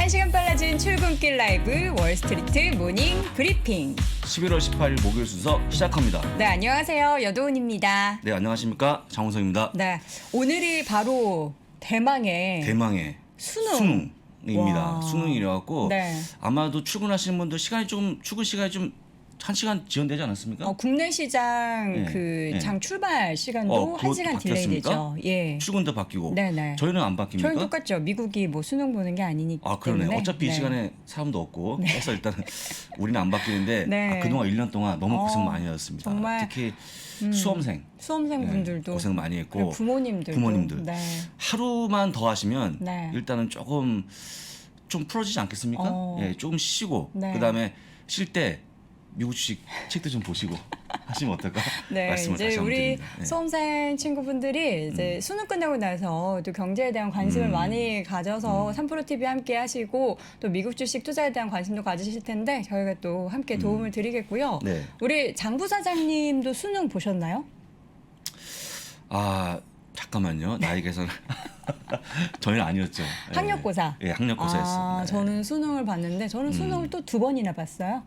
1시간 빨라진 출근길 라이브 월스트리트 모닝 브리핑. 11월 18일 목요일 순서 시작합니다. 네, 안녕하세요. 여도은입니다. 네, 안녕하십니까. 장훈성입니다. 네, 오늘이 바로 대망의 수능입니다. 와. 수능이라고 네. 아마도 출근하시는 분들 출근 시간이 좀 1시간 지연되지 않았습니까? 국내 시장 네, 그 장 네. 출발 시간도 그것도 1시간 딜레이 바뀌었습니까? 되죠. 예. 출근도 바뀌고. 네네. 저희는 안 바뀝니까? 저희 똑같죠. 미국이 뭐 수능 보는 게 아니니까. 아, 그러네. 때문에. 어차피 이 네. 시간에 사람도 없고 그래서 일단은 우리는 안 바뀌는데 네. 그동안 1년 동안 너무 고생 많이 하셨습니다. 정말, 특히 수험생 수험생분들도 고생 많이 했고 부모님들. 네. 하루만 더 하시면 네. 일단은 조금 좀 풀어지지 않겠습니까? 예, 조금 쉬고 네. 그다음에 쉴 때 미국 주식 책도 좀 보시고 하시면 어떨까? 네, 말씀을 이제 다시 한번 우리 드립니다. 네. 수험생 친구분들이 이제 수능 끝나고 나서 또 경제에 대한 관심을 많이 가져서 3프로TV 함께 하시고 또 미국 주식 투자에 대한 관심도 가지실 텐데 저희가 또 함께 도움을 드리겠고요. 네. 우리 장 부사장님도 수능 보셨나요? 아, 잠깐만요. 나이 계산 저희는 아니었죠. 예. 학력고사. 예, 학력고사였습니다. 예. 저는 수능을 봤는데 저는 수능을 또 2번이나 봤어요.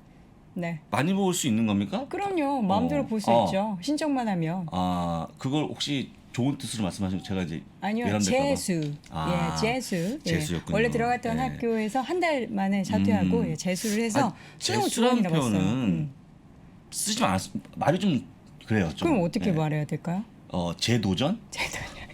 네. 많이 볼 수 있는 겁니까? 그럼요. 마음대로 볼 수 있죠. 신청만 하면. 아, 그걸 혹시 좋은 뜻으로 말씀하시면 제가 이제 아니요, 외람될까 봐. 재수. 아, 예, 재수. 예. 재수였군요. 원래 들어갔던 예. 학교에서 한 달 만에 자퇴하고 예, 재수를 해서 수능을 두 재수라는 번이나 봤어요. 표현은 쓰지 않았. 말이 좀 그래요. 좀. 그럼 어떻게 예. 말해야 될까요? 재도전?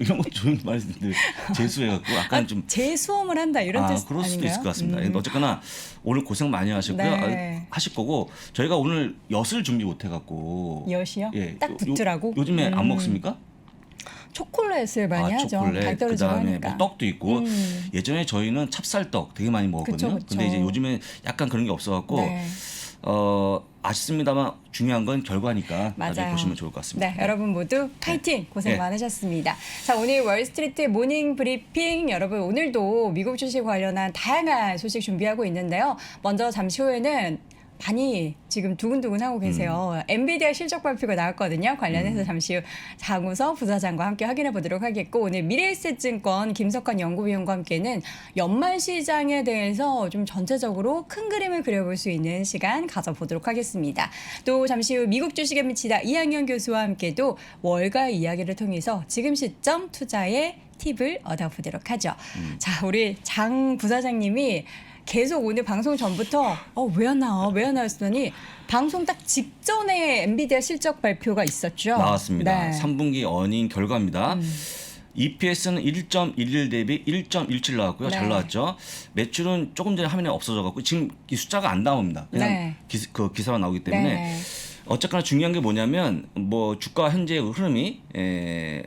이런 거 좋은 말인데 재수해갖고 약간 좀 재수험을 한다 이런 뜻 그럴 수도 아닌가요? 있을 것 같습니다. 어쨌거나 오늘 고생 많이 하셨고요. 네. 하실 거고 저희가 오늘 엿을 준비 못 해갖고 엿이요? 예, 딱 붙으라고? 요즘에 안 먹습니까? 초콜릿을 많이 하죠. 초콜릿, 달 떨어지고 그다음에 하니까. 뭐 떡도 있고 예전에 저희는 찹쌀떡 되게 많이 먹었거든요. 그쵸, 그쵸. 근데 이제 요즘에 약간 그런 게 없어갖고 네. 아쉽습니다만 중요한 건 결과니까 나중에 맞아요. 보시면 좋을 것 같습니다. 네, 여러분 모두 파이팅! 고생 네. 많으셨습니다. 자, 오늘 월스트리트 모닝 브리핑 여러분 오늘도 미국 주식 관련한 다양한 소식 준비하고 있는데요. 먼저 잠시 후에는 많이 지금 두근두근 하고 계세요. 엔비디아 실적 발표가 나왔거든요. 관련해서 잠시 후 장우석 부사장과 함께 확인해 보도록 하겠고 오늘 미래에셋증권 김석환 연구위원과 함께는 연말 시장에 대해서 좀 전체적으로 큰 그림을 그려볼 수 있는 시간 가져보도록 하겠습니다. 또 잠시 후 미국 주식에 미치다 이학년 교수와 함께도 월가 이야기를 통해서 지금 시점 투자의 팁을 얻어보도록 하죠. 자, 우리 장 부사장님이 계속 오늘 방송 전부터 왜 안 나와? 왜 안 나왔더니 방송 딱 직전에 엔비디아 실적 발표가 있었죠. 나왔습니다. 네. 3분기 어닝 결과입니다. EPS는 1.11 대비 1.17 나왔고요. 잘 네. 나왔죠. 매출은 조금 전에 화면에 없어져갖고 지금 이 숫자가 안 나옵니다. 그냥 네. 그 기사만 나오기 때문에 네. 어쨌거나 중요한 게 뭐냐면 뭐 주가 현재 흐름이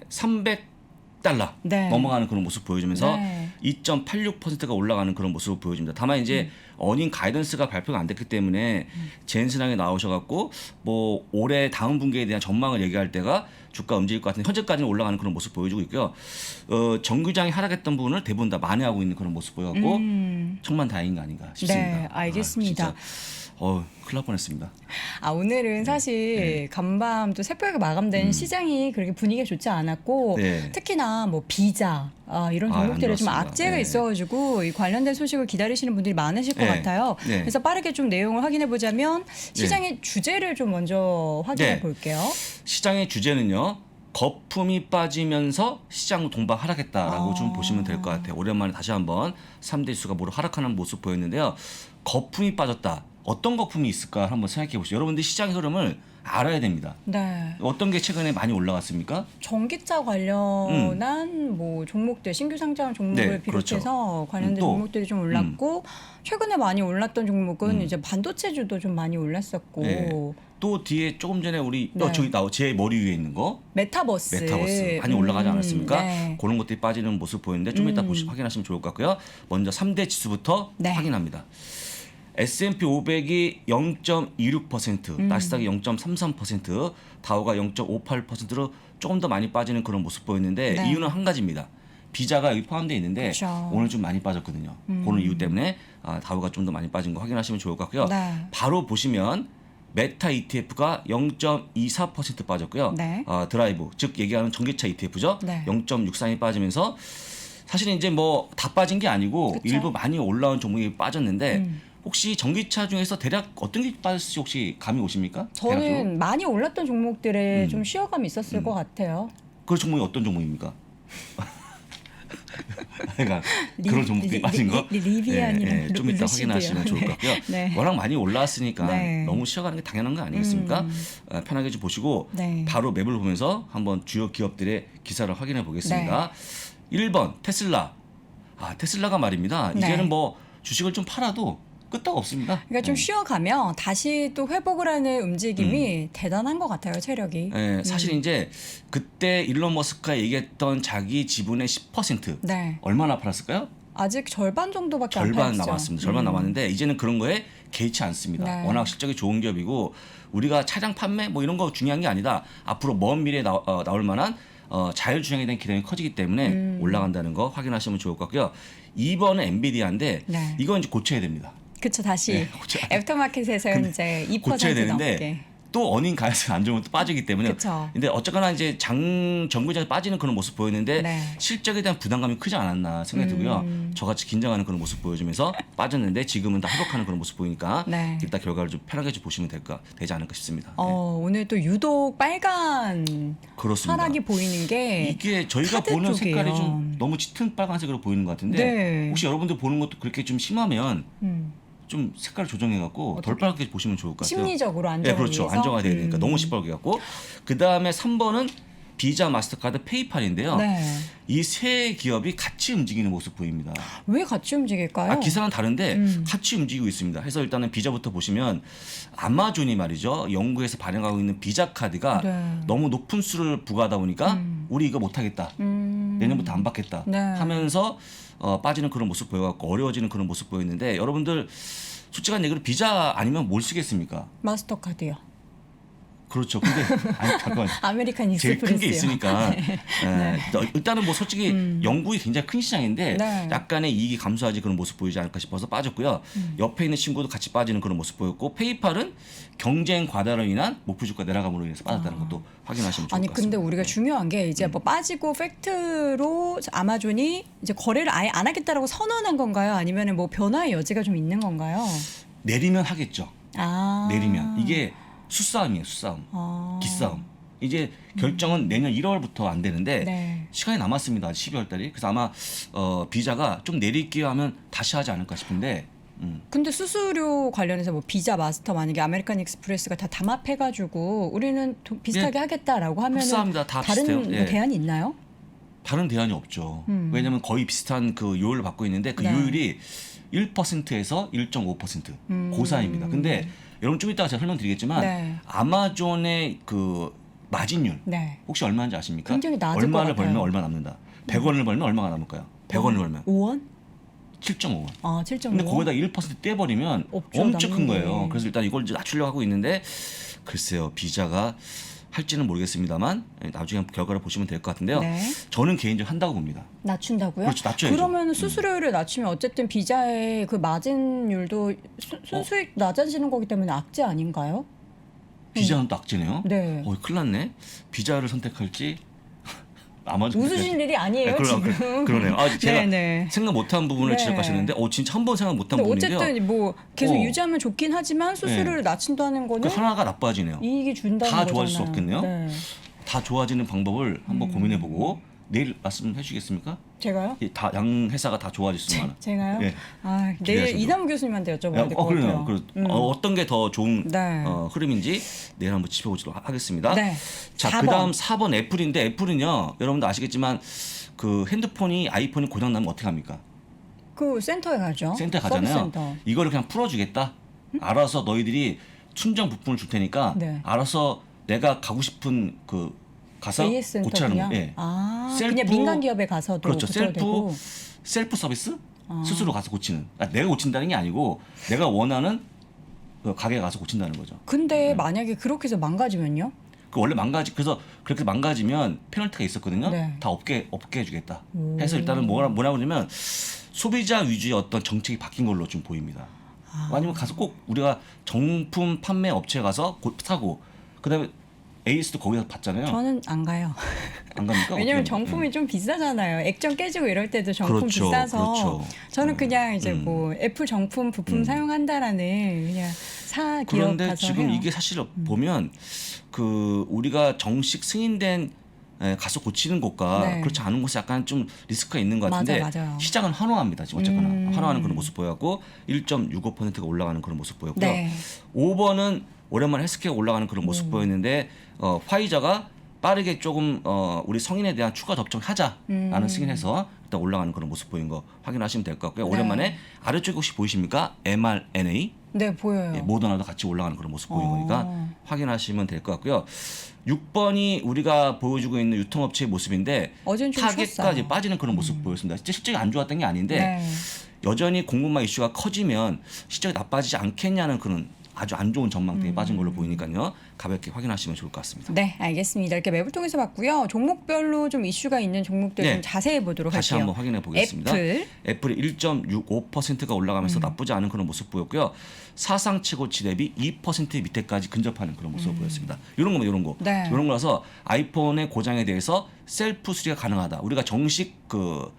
300달러 네. 넘어가는 그런 모습 보여주면서 네. 2.86%가 올라가는 그런 모습을 보여줍니다. 다만 이제 어닝 가이던스가 발표가 안 됐기 때문에 젠슨하게 나오셔갖고 뭐 올해 다음 분기에 대한 전망을 얘기할 때가 주가 움직일 것 같은데 현재까지는 올라가는 그런 모습 보여주고 있고요. 정규장이 하락했던 부분을 대부분 다 만회하고 있는 그런 모습 보여갖고 천만 다행인 거 아닌가 싶습니다. 네, 알겠습니다. 진짜, 큰일 날 뻔했습니다. 오늘은 사실 간밤 또 새벽에 마감된 시장이 그렇게 분위기가 좋지 않았고 네. 특히나 뭐 비자 이런 안 종목들에 좀 좋았습니다. 악재가 네. 있어가지고 이 관련된 소식을 기다리시는 분들이 많으실 것 네. 같아요. 네. 그래서 빠르게 좀 내용을 확인해 보자면 시장의 주제를 좀 먼저 확인해 네. 볼게요. 시장의 주제는요. 거품이 빠지면서 시장 동반 하락했다라고 좀 보시면 될 것 같아요. 오랜만에 다시 한번 3대 지수가 모두 하락하는 모습 보였는데요. 거품이 빠졌다. 어떤 거품이 있을까 한번 생각해 보시죠. 여러분들 시장의 흐름을 알아야 됩니다. 네. 어떤 게 최근에 많이 올라갔습니까? 전기차 관련한 뭐 종목들 신규 상장한 종목을 네, 비롯해서 관련된 또, 종목들이 좀 올랐고 최근에 많이 올랐던 종목은 이제 반도체주도 좀 많이 올랐었고 네. 또 뒤에 조금 전에 우리 네. 저기 제 머리 위에 있는 거 메타버스 많이 올라가지 않았습니까? 네. 그런 것들이 빠지는 모습 보이는데 좀 이따 확인하시면 좋을 것 같고요. 먼저 3대 지수부터 네. 확인합니다. S&P 500이 0.26%, 나스닥이 0.33%, 다우가 0.58%로 조금 더 많이 빠지는 그런 모습 보였는데 네. 이유는 한 가지입니다. 비자가 여기 포함되어 있는데 그렇죠. 오늘 좀 많이 빠졌거든요. 그런 이유 때문에 다우가 좀 더 많이 빠진 거 확인하시면 좋을 것 같고요. 네. 바로 보시면 메타 ETF가 0.24% 빠졌고요. 네. 드라이브, 즉 얘기하는 전기차 ETF죠. 네. 0.63이 빠지면서 사실은 이제 뭐 다 빠진 게 아니고 그쵸. 일부 많이 올라온 종목이 빠졌는데 혹시 전기차 중에서 대략 어떤 게 빠졌을지 혹시 감이 오십니까? 대략적으로? 저는 많이 올랐던 종목들에 좀 쉬어감이 있었을 것 같아요. 그 종목이 어떤 종목입니까? 그러니까 그런 종목들이 빠진 거? 리비안이랑 좀 이따 루시드요. 확인하시면 좋을 것 같고요. 네. 워낙 많이 올라왔으니까 네. 너무 쉬어가는 게 당연한 거 아니겠습니까? 편하게 좀 보시고 네. 바로 맵을 보면서 한번 주요 기업들의 기사를 확인해 보겠습니다. 1번 테슬라. 테슬라가 말입니다. 네. 이제는 뭐 주식을 좀 팔아도 끄떡 없습니다. 그러니까 좀 쉬어가면 다시 또 회복을 하는 움직임이 대단한 것 같아요, 체력이. 사실 이제 그때 일론 머스크가 얘기했던 자기 지분의 10% 네. 얼마나 팔았을까요? 아직 절반 정도밖에 안 절반 팔았죠. 남았습니다. 절반 남았는데 이제는 그런 거에 개의치 않습니다. 네. 워낙 실적이 좋은 기업이고 우리가 차량 판매 뭐 이런 거 중요한 게 아니다. 앞으로 먼 미래에 나올 만한 자율주행에 대한 기대가 커지기 때문에 올라간다는 거 확인하시면 좋을 것 같고요. 2번은 엔비디아인데 네. 이건 이제 고쳐야 됩니다. 그쵸, 다시 애프터마켓에서 이제 2% 고쳐야 되는데 넘게. 또 어닝 가능성이 안 좋으면 또 빠지기 때문에 그쵸. 근데 어쨌거나 이제 정부장에 빠지는 그런 모습 보였는데 네. 실적에 대한 부담감이 크지 않았나 생각이 들고요. 저같이 긴장하는 그런 모습 보여주면서 빠졌는데 지금은 다 회복하는 그런 모습 보이니까 네. 일단 결과를 좀 편하게 좀 보시면 되지 않을까 싶습니다. 네. 오늘 또 유독 빨간 그렇습니다. 하락이 보이는 게 이게 저희가 카드 보는 쪽이에요. 색깔이 좀 너무 짙은 빨간색으로 보이는 것 같은데 네. 혹시 여러분들 보는 것도 그렇게 좀 심하면 음. 좀 색깔 조정해갖고 덜 빨갛게 보시면 좋을 것 같아요. 심리적으로 안정을 네, 그렇죠. 위해서? 안정화 돼야 되니까 너무 시뻘게 갖고 그 다음에 3번은 비자, 마스터카드, 페이팔인데요. 네. 이 세 기업이 같이 움직이는 모습 보입니다. 왜 같이 움직일까요? 기사는 다른데 같이 움직이고 있습니다. 해서 일단은 비자부터 보시면 아마존이 말이죠. 영국에서 발행하고 있는 비자 카드가 네. 너무 높은 수를 부과하다 보니까 우리 이거 못하겠다. 내년부터 안 받겠다. 네. 하면서 빠지는 그런 모습 보여갖고 어려워지는 그런 모습 보였는데 여러분들 솔직한 얘기로 비자 아니면 뭘 쓰겠습니까? 마스터카드요. 그렇죠. 근데 아니 잠깐만. 아메리칸 제일 익스프레스요. 큰 게 있으니까 일단은 뭐 솔직히 영국이 굉장히 큰 시장인데 네. 약간의 이익이 감소하지 그런 모습 보이지 않을까 싶어서 빠졌고요. 옆에 있는 친구도 같이 빠지는 그런 모습 보였고 페이팔은 경쟁 과다로 인한 목표 주가 내려감으로 인해서 빠졌다는 것도 확인하시면 좋을 아니 것 같습니다. 근데 우리가 중요한 게 이제 뭐 빠지고 팩트로 아마존이 이제 거래를 아예 안 하겠다라고 선언한 건가요? 아니면 뭐 변화의 여지가 좀 있는 건가요? 내리면 하겠죠. 아. 내리면 이게 수싸움이에요. 수싸움. 기싸움. 이제 결정은 내년 1월부터 안 되는데 네. 시간이 남았습니다. 12월 달이. 그래서 아마 비자가 좀 내릴게요 하면 다시 하지 않을까 싶은데 근데 수수료 관련해서 뭐 비자 마스터 만약에 아메리칸 익스프레스가 다 담합해가지고 우리는 비슷하게 하겠다라고 하면 흡사합니다. 다 다른 비슷해요. 뭐 예. 대안이 있나요? 다른 대안이 없죠. 왜냐하면 거의 비슷한 그 요율을 받고 있는데 그 네. 요율이 1%에서 1.5% 고사입니다. 근데 여러분 좀 이따가 제가 설명드리겠지만 네. 아마존의 그 마진율 네. 혹시 얼마인지 아십니까? 굉장히 낮을 얼마를 것 벌면 같아요. 얼마 남는다. 100원을 벌면 얼마가 남을까요? 100원을 벌면 5원? 7.5원. 아, 7.5원. 근데 거기다 1% 떼버리면 없죠, 엄청 큰 남는 게. 거예요. 그래서 일단 이걸 이제 낮추려고 하고 있는데 글쎄요 비자가 할지는 모르겠습니다만 나중에 결과를 보시면 될 것 같은데요. 네. 저는 개인적으로 한다고 봅니다. 낮춘다고요? 그렇죠, 낮춰야죠. 그러면 수수료를 낮추면 어쨌든 비자의 그 마진율도 순수익 낮아지는 거기 때문에 악재 아닌가요? 비자는 또 악재네요. 네. 큰일 났네. 비자를 선택할지 아마존 웃으실 일이 아니에요 지금. 그러네요. 제가 네네. 생각 못한 부분을 네. 지적하셨는데 진짜 한 번 생각 못한 근데 부분인데요. 어쨌든 뭐 계속 어. 유지하면 좋긴 하지만 수수료를 낮춘다는 그 거는 하나가 나빠지네요. 이익이 준다는 다 거잖아요. 좋아질 수 없겠네요. 네. 다 좋아지는 방법을 한번 고민해보고 내일 말씀해 주시겠습니까? 제가요? 양 회사가 다 좋아질 수 있는 제가요? 예. 아, 내일 기대하셔도. 이남우 교수님한테 여쭤봐야 될 것 그러네요. 같아요. 어떤 게 더 좋은 네. 흐름인지 내일 한번 짚어보도록 하겠습니다. 네. 자, 4번. 그다음 4번 애플인데 애플은요, 여러분도 아시겠지만 그 핸드폰이 아이폰이 고장 나면 어떻게 합니까? 그 센터에 가죠. 센터에 가잖아요. 서비스센터. 이거를 그냥 풀어주겠다. 알아서 너희들이 충전 부품을 줄 테니까 네. 알아서 내가 가고 싶은 그 가서 AS 센터 고치라는 그냥? 거. 예. 아, 셀프- 그냥 민간 기업에 가서도 그렇죠. 고쳐도 되고. 셀프 서비스 스스로 가서 고치는. 내가 고친다는 게 아니고 내가 원하는 그 가게에 가서 고친다는 거죠. 근데 만약에 그렇게 해서 망가지면요? 그 원래 그래서 그렇게 망가지면 페널티가 있었거든요. 네. 다 없게 해주겠다. 해서 일단은 뭐라고 하냐면 소비자 위주의 어떤 정책이 바뀐 걸로 좀 보입니다. 아니면 가서 꼭 우리가 정품 판매 업체에 가서 사고 그다음에 에이스도 거기서 봤잖아요. 저는 안 가요. 안 갑니까? 왜냐면 어떻게 정품이 좀 비싸잖아요. 액정 깨지고 이럴 때도 정품 그렇죠, 비싸서 그렇죠. 저는 그냥 이제 뭐 애플 정품 부품 사용한다라는 그냥 사 기업 그런데 가서 지금 해요. 이게 사실 보면 그 우리가 정식 승인된 가서 고치는 곳과 네. 그렇지 않은 곳에 약간 좀 리스크가 있는 것 같은데 맞아요. 시장은 환호합니다. 지금 어쨌거나 환호하는 그런 모습 보였고 1.65%가 올라가는 그런 모습 보였고요. 네. 5번은 오랜만에 헬스케어 올라가는 그런 모습 보였는데 화이자가 빠르게 조금 우리 성인에 대한 추가 접종하자라는 승인해서 일단 올라가는 그런 모습 보인 거 확인하시면 될 것 같고요. 네. 오랜만에 아래쪽에 혹시 보이십니까? mRNA 네, 보여요. 모더나도 같이 올라가는 그런 모습 보이는 거니까 확인하시면 될 것 같고요. 6번이 우리가 보여주고 있는 유통업체의 모습인데 어제는 좀 타겟까지 쉬었어요. 빠지는 그런 모습 보였습니다. 진짜 실적이 안 좋았던 게 아닌데 네. 여전히 공급망 이슈가 커지면 실적이 나빠지지 않겠냐는 그런 아주 안 좋은 전망 때문에 빠진 걸로 보이니까요. 가볍게 확인하시면 좋을 것 같습니다. 네, 알겠습니다. 이렇게 매물 통해서 봤고요. 종목별로 좀 이슈가 있는 종목들 네. 좀 자세히 보도록 다시 할게요. 한번 확인해 보겠습니다. 애플이 1.65%가 올라가면서 나쁘지 않은 그런 모습 보였고요. 사상 최고치 대비 2% 밑에까지 근접하는 그런 모습을 보였습니다. 이런 거면 이런 거. 네. 이런 거라서 아이폰의 고장에 대해서 셀프 수리가 가능하다. 우리가 정식 그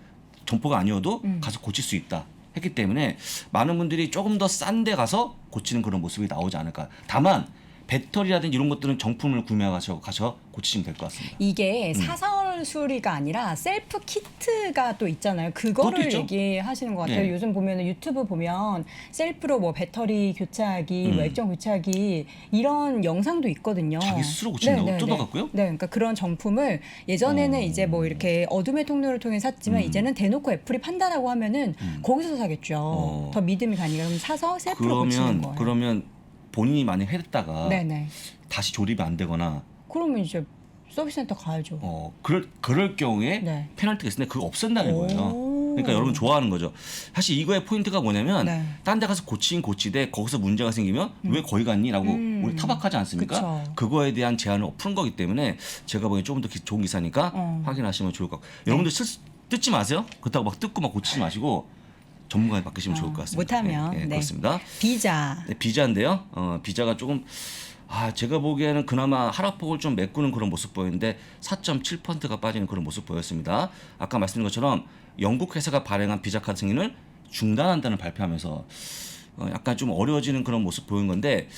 점포가 아니어도 가서 고칠 수 있다. 했기 때문에 많은 분들이 조금 더 싼 데 가서 고치는 그런 모습이 나오지 않을까. 다만 배터리라든지 이런 것들은 정품을 구매하셔 가서 고치시면 될 것 같습니다. 이게 사설 수리가 아니라 셀프 키트가 또 있잖아요. 그거를 그것도 있죠. 얘기하시는 것 같아요. 네. 요즘 보면은 유튜브 보면 셀프로 뭐 배터리 교체하기, 뭐 액정 교체하기 이런 영상도 있거든요. 자기 스스로 고친다고? 뜯어갖고요? 네, 그러니까 그런 정품을 예전에는 이제 뭐 이렇게 어둠의 통로를 통해 샀지만 이제는 대놓고 애플이 판다라고 하면은 거기서 사겠죠. 더 믿음이 가니까 그럼 사서 셀프로 고치는 거예요. 그러면 본인이 많이 했다가 네네. 다시 조립이 안 되거나 그러면 이제 서비스센터 가야죠. 그럴 경우에 네. 페널티가 있는데 그거 없앤다는 오. 거예요. 그러니까 여러분 좋아하는 거죠. 사실 이거의 포인트가 뭐냐면 네. 딴 데 가서 고치긴 고치되 거기서 문제가 생기면 왜 거기 갔니?라고 우리 타박하지 않습니까? 그쵸. 그거에 대한 제한을 푸는 거기 때문에 제가 보기엔 조금 더 좋은 기사니까 확인하시면 좋을 것 같고 여러분들 뜯지 마세요. 그렇다고 막 뜯고 막 고치지 마시고 전문가에 맡기시면 좋을 것 같습니다. 못하면. 네, 네. 그렇습니다. 비자. 네, 비자인데요. 비자가 조금 제가 보기에는 그나마 하락폭을 좀 메꾸는 그런 모습 보였는데 4.7%가 빠지는 그런 모습 보였습니다. 아까 말씀드린 것처럼 영국 회사가 발행한 비자 카드 승인을 중단한다는 발표하면서 약간 좀 어려워지는 그런 모습 보인 건데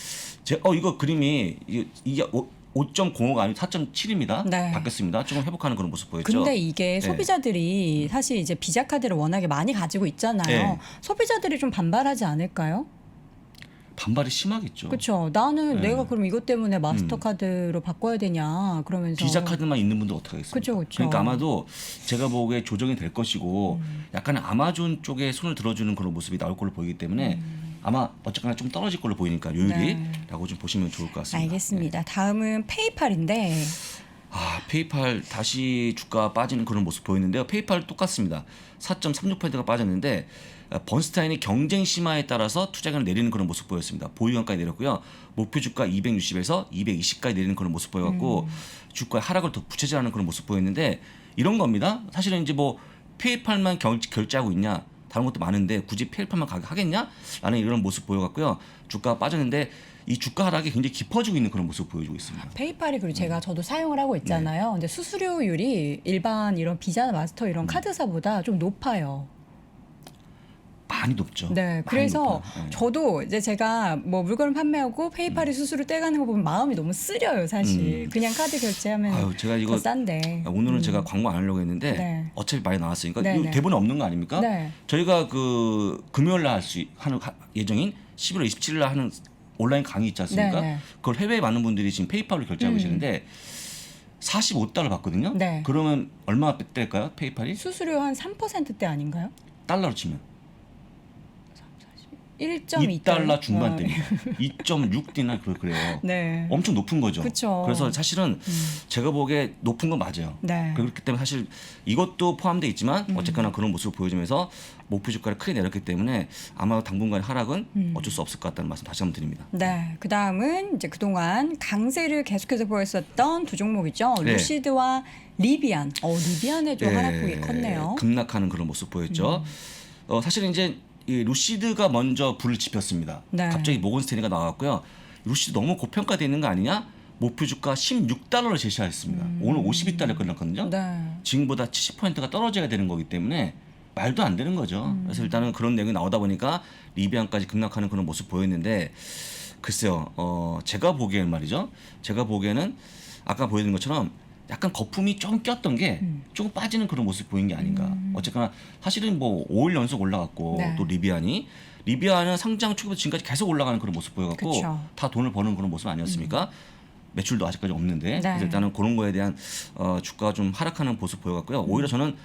이거 그림이 이게 5.05가 아니고 4.7입니다. 네. 바뀌었습니다. 조금 회복하는 그런 모습 보였죠. 근데 이게 네. 소비자들이 사실 이제 비자 카드를 워낙에 많이 가지고 있잖아요. 네. 소비자들이 좀 반발하지 않을까요? 반발이 심하겠죠. 그렇죠. 나는 네. 내가 그럼 이것 때문에 마스터카드로 바꿔야 되냐 그러면서 비자 카드만 있는 분들 어떻게 하겠습니까? 그쵸. 그러니까 아마도 제가 보기에 조정이 될 것이고 약간 아마존 쪽에 손을 들어주는 그런 모습이 나올 걸로 보이기 때문에 아마 어쨌거나 좀 떨어질 걸로 보이니까 요율이라고 좀 보시면 좋을 것 같습니다. 알겠습니다. 다음은 페이팔인데 페이팔 다시 주가 빠지는 그런 모습 보이는데요. 페이팔 똑같습니다. 4.36%가 빠졌는데 번스타인이 경쟁 심화에 따라서 투자금을 내리는 그런 모습 보였습니다. 보유한가에 내렸고요. 목표 주가 260에서 220까지 내리는 그런 모습 보였고 주가의 하락을 더 부채질하는 그런 모습 보였는데 이런 겁니다. 사실은 이제 뭐 페이팔만 결제하고 있냐 다른 것도 많은데 굳이 페이팔만 하겠냐? 라는 이런 모습 보여갖고요. 주가가 빠졌는데 이 주가 하락이 굉장히 깊어지고 있는 그런 모습을 보여주고 있습니다. 페이팔이 그리고 제가 저도 사용을 하고 있잖아요. 근데 수수료율이 일반 이런 비자 마스터 이런 카드사보다 좀 높아요. 많이 높죠. 네, 많이 그래서 높아요. 네. 저도 이제 제가 뭐 물건을 판매하고 페이팔이 수수료 떼가는 거 보면 마음이 너무 쓰려요, 사실. 그냥 카드 결제하면 제가 이거 더 싼데. 오늘은 제가 광고 안 하려고 했는데 네. 어차피 많이 나왔으니까 네, 이거 네. 대본에 없는 거 아닙니까? 네. 저희가 그 금요일 날 하는 예정인 11월 27일 날 하는 온라인 강의 있지 않습니까? 네, 네. 그걸 해외에 많은 분들이 지금 페이팔로 결제하고 계시는데 $45 받거든요. 네. 그러면 얼마 뗄까요? 페이팔이? 수수료 한 3%대 아닌가요? 달러로 치면 1.2달러. $2 중반대입니다. 2.6D나 그래요. 네. 엄청 높은 거죠. 그쵸. 그래서 사실은 제가 보기에 높은 건 맞아요. 네. 그렇기 때문에 사실 이것도 포함되어 있지만 어쨌거나 그런 모습을 보여주면서 목표 주가를 크게 내렸기 때문에 아마 당분간의 하락은 어쩔 수 없을 것 같다는 말씀 다시 한번 드립니다. 네. 그다음은 이제 그동안 강세를 계속해서 보였었던 두 종목이죠. 네. 루시드와 리비안. 리비안의 좀 하락폭이 컸네요. 급락하는 그런 모습 보였죠. 사실은 이제 이 루시드가 먼저 불을 지폈습니다. 네. 갑자기 모건스탠리가 나왔고요. 루시드 너무 고평가되어 있는 거 아니냐? 목표 주가 16달러를 제시했습니다. 오늘 52달러 끝났거든요. 네. 지금보다 70%가 떨어져야 되는 거기 때문에 말도 안 되는 거죠. 그래서 일단은 그런 내용이 나오다 보니까 리비안까지 급락하는 그런 모습 보였는데 글쎄요. 제가 보기에는 말이죠. 제가 보기에는 아까 보여드린 것처럼 약간 거품이 조금 꼈던 게 조금 빠지는 그런 모습 보인 게 아닌가. 어쨌거나 사실은 뭐 5일 연속 올라갔고 네. 또 리비안은 상장 초기부터 지금까지 계속 올라가는 그런 모습 보여갖고 그쵸. 다 돈을 버는 그런 모습 아니었습니까? 매출도 아직까지 없는데 네. 그래서 일단은 그런 거에 대한 주가가 좀 하락하는 모습 보여갖고요. 오히려 저는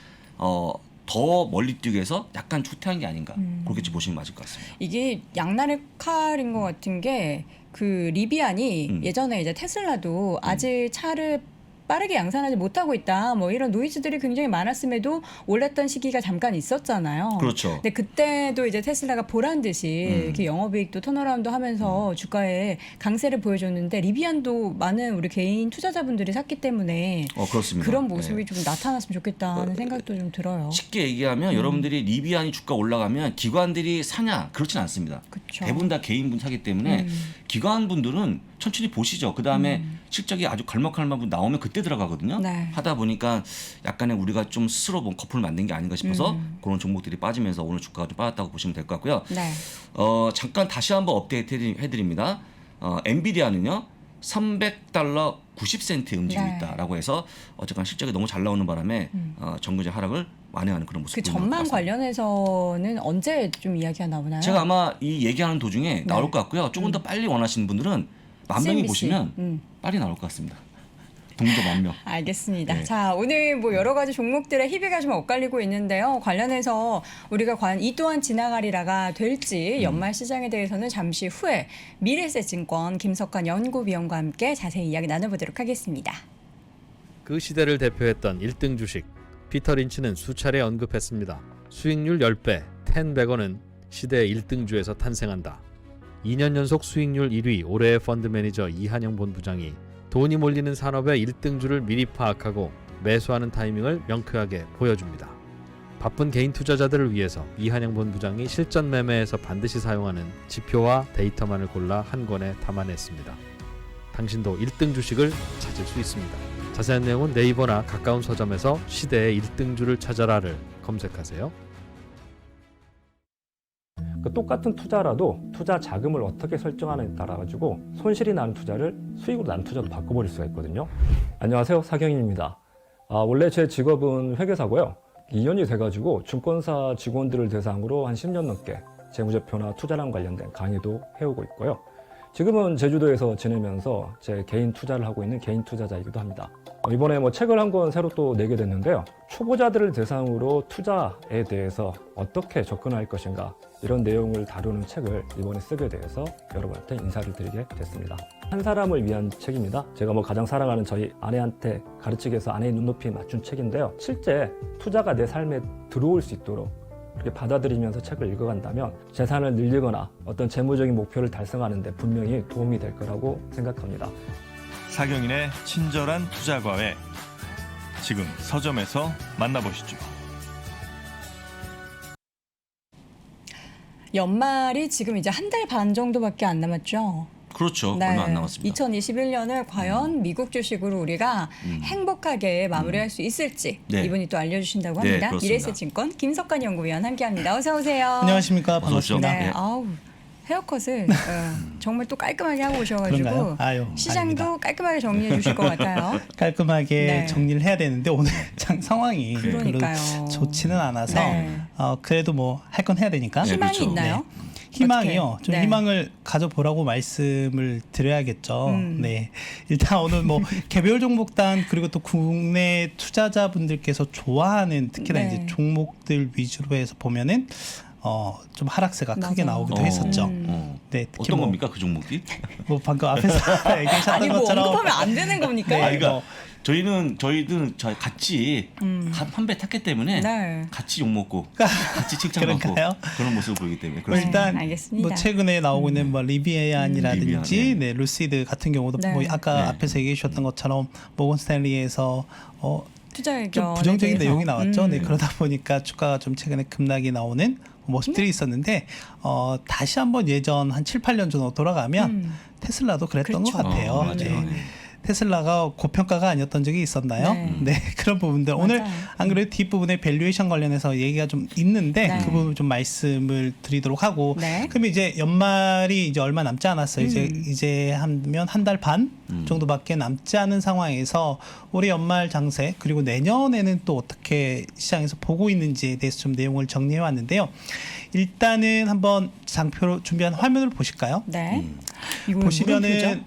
더 멀리 뛰기 위해서 약간 후퇴한 게 아닌가 그렇게 보시면 맞을 것 같습니다. 이게 양날의 칼인 것 같은 게 그 리비안이 예전에 이제 테슬라도 아직 차를 빠르게 양산하지 못하고 있다. 뭐 이런 노이즈들이 굉장히 많았음에도 올랐던 시기가 잠깐 있었잖아요. 그렇죠. 근데 그때도 이제 테슬라가 보란 듯이 이렇게 영업이익도 턴어라운드 하면서 주가에 강세를 보여줬는데 리비안도 많은 우리 개인 투자자분들이 샀기 때문에 그렇습니다. 그런 모습이 네. 좀 나타났으면 좋겠다는 생각도 좀 들어요. 쉽게 얘기하면 여러분들이 리비안이 주가 올라가면 기관들이 사냐 그렇진 않습니다. 그쵸. 대부분 다 개인분 사기 때문에 기관분들은 천천히 보시죠. 그 다음에 실적이 아주 걸먹걸먹 나오면 그때 들어가거든요. 네. 하다 보니까 약간의 우리가 좀 스스로 뭐 거품을 만든 게 아닌가 싶어서 그런 종목들이 빠지면서 오늘 주가가 좀 빠졌다고 보시면 될 것 같고요. 네. 잠깐 다시 한번 업데이트 해드립니다. 엔비디아는요 300달러 90센트 움직이고 네. 있다라고 해서 어쨌건 실적이 너무 잘 나오는 바람에 정규제 하락을 만회하는 그런 모습. 그 전망 관련해서는 언제 좀 이야기가 나오나요? 제가 아마 이 얘기하는 도중에 나올 것 같고요. 조금 더 빨리 원하시는 분들은 만 명이 CNBC. 보시면 빨리 나올 것 같습니다. 동조 만 명. 알겠습니다. 네. 자, 오늘 뭐 여러 가지 종목들의 희비가 좀 엇갈리고 있는데요. 관련해서 우리가 과연 이 또한 지나가리라가 될지 연말 시장에 대해서는 잠시 후에 미래에셋증권 김석환 연구위원과 함께 자세히 이야기 나눠보도록 하겠습니다. 그 시대를 대표했던 1등 주식 피터 린치는 수차례 언급했습니다. 수익률 10배, 10백원은 시대의 1등주에서 탄생한다. 2년 연속 수익률 1위 올해의 펀드 매니저 이한영 본부장이 돈이 몰리는 산업의 1등주를 미리 파악하고 매수하는 타이밍을 명쾌하게 보여줍니다. 바쁜 개인 투자자들을 위해서 이한영 본부장이 실전 매매에서 반드시 사용하는 지표와 데이터만을 골라 한 권에 담아냈습니다. 당신도 1등 주식을 찾을 수 있습니다. 자세한 내용은 네이버나 가까운 서점에서 시대의 1등주를 찾아라를 검색하세요. 그 똑같은 투자라도 투자 자금을 어떻게 설정하느냐에 따라 가지고 손실이 나는 투자를 수익으로 나는 투자로 바꿔버릴 수가 있거든요. 안녕하세요, 사경인입니다. 원래 제 직업은 회계사고요. 2년이 돼가지고 증권사 직원들을 대상으로 한 10년 넘게 재무제표나 투자랑 관련된 강의도 해오고 있고요. 지금은 제주도에서 지내면서 제 개인 투자를 하고 있는 개인 투자자이기도 합니다. 이번에 뭐 책을 한 권 새로 또 내게 됐는데요. 초보자들을 대상으로 투자에 대해서 어떻게 접근할 것인가 이런 내용을 다루는 책을 이번에 쓰게 돼서 여러분한테 인사를 드리게 됐습니다. 한 사람을 위한 책입니다. 제가 뭐 가장 사랑하는 저희 아내한테 가르치기 위해서 아내의 눈높이에 맞춘 책인데요. 실제 투자가 내 삶에 들어올 수 있도록 그렇게 받아들이면서 책을 읽어간다면 재산을 늘리거나 어떤 재무적인 목표를 달성하는 데 분명히 도움이 될 거라고 생각합니다. 사경인의 친절한 투자 과외, 지금 서점에서 만나보시죠. 연말이 지금 이제 한 달 반 정도밖에 안 남았죠. 그렇죠. 얼마 안 남았습니다. 2021년을 과연 미국 주식으로 우리가 행복하게 마무리할 수 있을지 네. 이분이 또 알려주신다고 네, 합니다. 그렇습니다. 미래에셋증권 김석환 연구위원 함께합니다. 어서 오세요. 안녕하십니까. 어서 오십시오. 반갑습니다. 네, 네. 아우 헤어컷을 정말 또 깔끔하게 하고 오셔가지고 그런가요? 아유, 시장도 아닙니다. 깔끔하게 정리해 주실 것 같아요. 깔끔하게 네. 정리를 해야 되는데 오늘 상황이 그러니까요. 별로 좋지는 않아서 네. 그래도 뭐 할 건 해야 되니까. 네, 희망이 그렇죠. 있나요? 희망이요. 어떻게? 좀 네. 희망을 가져보라고 말씀을 드려야겠죠. 네. 일단 오늘 뭐 개별 종목단 그리고 또 국내 투자자분들께서 좋아하는 특히나 네. 이제 종목들 위주로 해서 보면은 좀 하락세가 크게 맞아요. 나오기도 했었죠. 네, 특히 어떤 뭐, 겁니까 그 종목이? 뭐 방금 앞에서 얘기하셨던 아니 뭐 것처럼 언급하면 안 되는 겁니까? 네, 그러니까 뭐, 저희들은 같이 한 배 탔기 때문에 네. 같이 욕 먹고 같이 칭찬받고 그런가요? 그런 모습을 보이기 때문에 뭐 그렇습니다. 일단 알겠습니다. 뭐 최근에 나오고 있는 뭐 리비안이라든지 리비안, 네, 루시드 같은 경우도 네. 뭐 아까 네. 앞에서 얘기해 주셨던 것처럼 모건 스탠리에서 투자 좀 의견에 부정적인 대해서. 내용이 나왔죠. 네, 그러다 보니까 주가가 좀 최근에 급락이 나오는 모습들이 있었는데 다시 한번 예전 한 7, 8년 전으로 돌아가면 테슬라도 그랬던 그렇죠. 것 같아요. 맞아요. 네. 네. 테슬라가 고평가가 아니었던 적이 있었나요? 네. 네, 그런 부분들. 오늘 맞아요. 안 그래도 뒷부분에 밸류에이션 관련해서 얘기가 좀 있는데 네. 그 부분 좀 말씀을 드리도록 하고 네. 그러면 이제 연말이 이제 얼마 남지 않았어요. 이제 하면 한 달 반 정도밖에 남지 않은 상황에서 올해 연말 장세 그리고 내년에는 또 어떻게 시장에서 보고 있는지에 대해서 좀 내용을 정리해 왔는데요. 일단은 한번 장표로 준비한 화면을 보실까요? 네. 이거 보시면은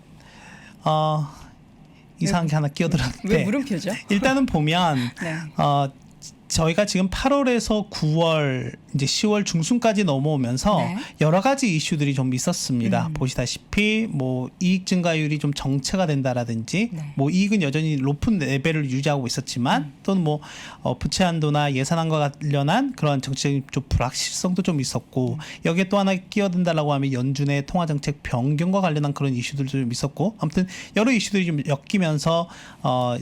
이상한 게 하나 왜 끼어들었는데 물음표죠? 일단은 보면 네. 저희가 지금 8월에서 9월 이제 10월 중순까지 넘어오면서 네. 여러 가지 이슈들이 좀 있었습니다. 보시다시피 뭐 이익 증가율이 좀 정체가 된다라든지 네. 뭐 이익은 여전히 높은 레벨을 유지하고 있었지만 또는 뭐 부채 한도나 예산안과 관련한 그런 정책적인 좀 불확실성도 좀 있었고 여기에 또 하나 끼어든다라고 하면 연준의 통화 정책 변경과 관련한 그런 이슈들도 좀 있었고 아무튼 여러 이슈들이 좀 엮이면서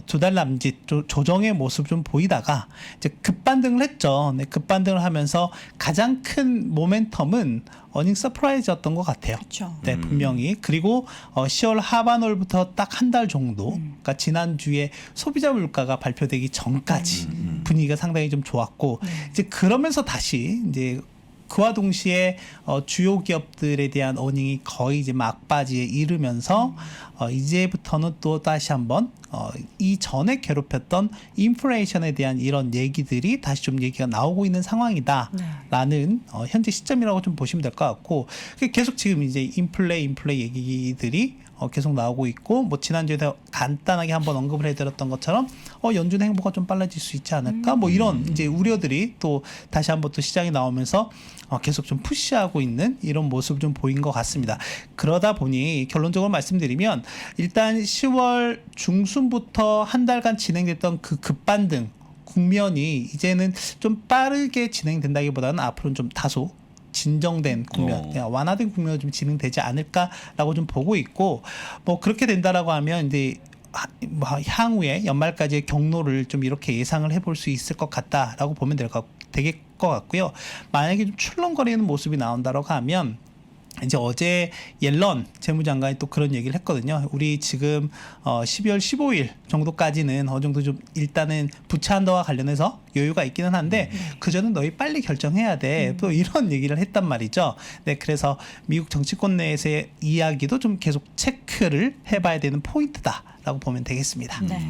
두 달 남짓 조정의 모습 좀 보이다가 이제 급반등을 했죠. 네, 급반등을 하면서 가장 큰 모멘텀은 어닝 서프라이즈였던 것 같아요. 그렇죠. 네, 분명히. 그리고 10월 하반월부터 딱 한 달 정도, 그러니까 지난주에 소비자 물가가 발표되기 전까지 분위기가 상당히 좀 좋았고, 이제 그러면서 다시 이제 그와 동시에 주요 기업들에 대한 어닝이 거의 이제 막바지에 이르면서 이제부터는 또 다시 한번 이전에 괴롭혔던 인플레이션에 대한 이런 얘기들이 다시 좀 얘기가 나오고 있는 상황이다라는 현재 시점이라고 좀 보시면 될 것 같고 계속 지금 이제 인플레 얘기들이 계속 나오고 있고 뭐 지난주에도 간단하게 한번 언급을 해드렸던 것처럼 연준의 행보가 좀 빨라질 수 있지 않을까 뭐 이런 이제 우려들이 또 다시 한번 또 시장에 나오면서 계속 좀 푸시하고 있는 이런 모습을 좀 보인 것 같습니다. 그러다 보니 결론적으로 말씀드리면 일단 10월 중순부터 한 달간 진행됐던 그 급반등 국면이 이제는 좀 빠르게 진행된다기보다는 앞으로는 좀 다소 진정된 국면, 완화된 국면으로 좀 진행되지 않을까라고 좀 보고 있고, 뭐 그렇게 된다라고 하면 이제 향후에 연말까지의 경로를 좀 이렇게 예상을 해볼 수 있을 것 같다라고 보면 되겠 것 같고요. 만약에 좀 출렁거리는 모습이 나온다라고 하면. 이제 어제 옐런 재무장관이 또 그런 얘기를 했거든요. 우리 지금 12월 15일 정도까지는 어느 정도 좀 일단은 부채 한도와 관련해서 여유가 있기는 한데 그전은 너희 빨리 결정해야 돼. 또 이런 얘기를 했단 말이죠. 네, 그래서 미국 정치권 내에서의 이야기도 좀 계속 체크를 해봐야 되는 포인트다라고 보면 되겠습니다. 네.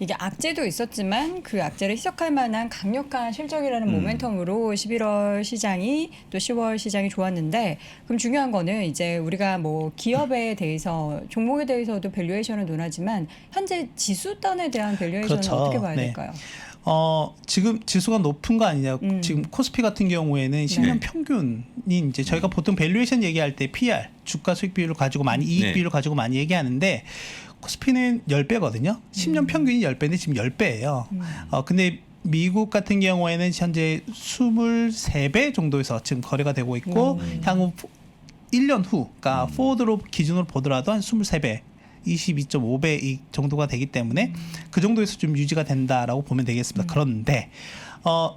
이게 악재도 있었지만 그 악재를 희석할 만한 강력한 실적이라는 모멘텀으로 11월 시장이 또 10월 시장이 좋았는데 그럼 중요한 거는 이제 우리가 뭐 기업에 대해서 종목에 대해서도 밸류에이션을 논하지만 현재 지수단에 대한 밸류에이션은 그렇죠. 어떻게 봐야 네. 될까요? 지금 지수가 높은 거 아니냐. 지금 코스피 같은 경우에는 10년 평균이 이제 저희가 보통 밸류에이션 얘기할 때 PR, 주가 수익 비율을 가지고 많이 이익 비율을 가지고 많이 얘기하는데 코스피는 10배거든요. 10년 평균이 10배인데 지금 10배예요. 근데 미국 같은 경우에는 현재 23배 정도에서 지금 거래가 되고 있고 향후 1년 후, 그러니까 포워드로 기준으로 보더라도 한 23배. 22.5배 정도가 되기 때문에 그 정도에서 좀 유지가 된다라고 보면 되겠습니다. 그런데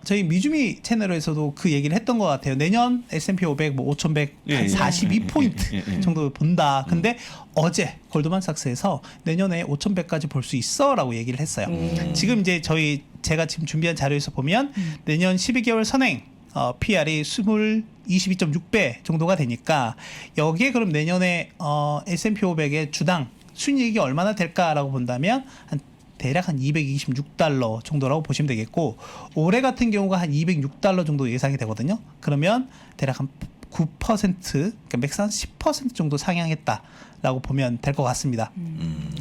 저희 미주미 채널에서도 그 얘기를 했던 것 같아요. 내년 S&P 500, 뭐 5,100, 한 42포인트 정도 본다. 근데 어제 골드만삭스에서 내년에 5,100까지 볼 수 있어라고 얘기를 했어요. 지금 이제 제가 지금 준비한 자료에서 보면 내년 12개월 선행 PR이 22.6배 정도가 되니까 여기에 그럼 내년에 S&P 500의 주당 순이익이 얼마나 될까라고 본다면 대략 한 $226 정도라고 보시면 되겠고 올해 같은 경우가 한 $206 정도 예상이 되거든요. 그러면 대략 한 9% 그러니까 맥상 10% 정도 상향했다라고 보면 될 것 같습니다.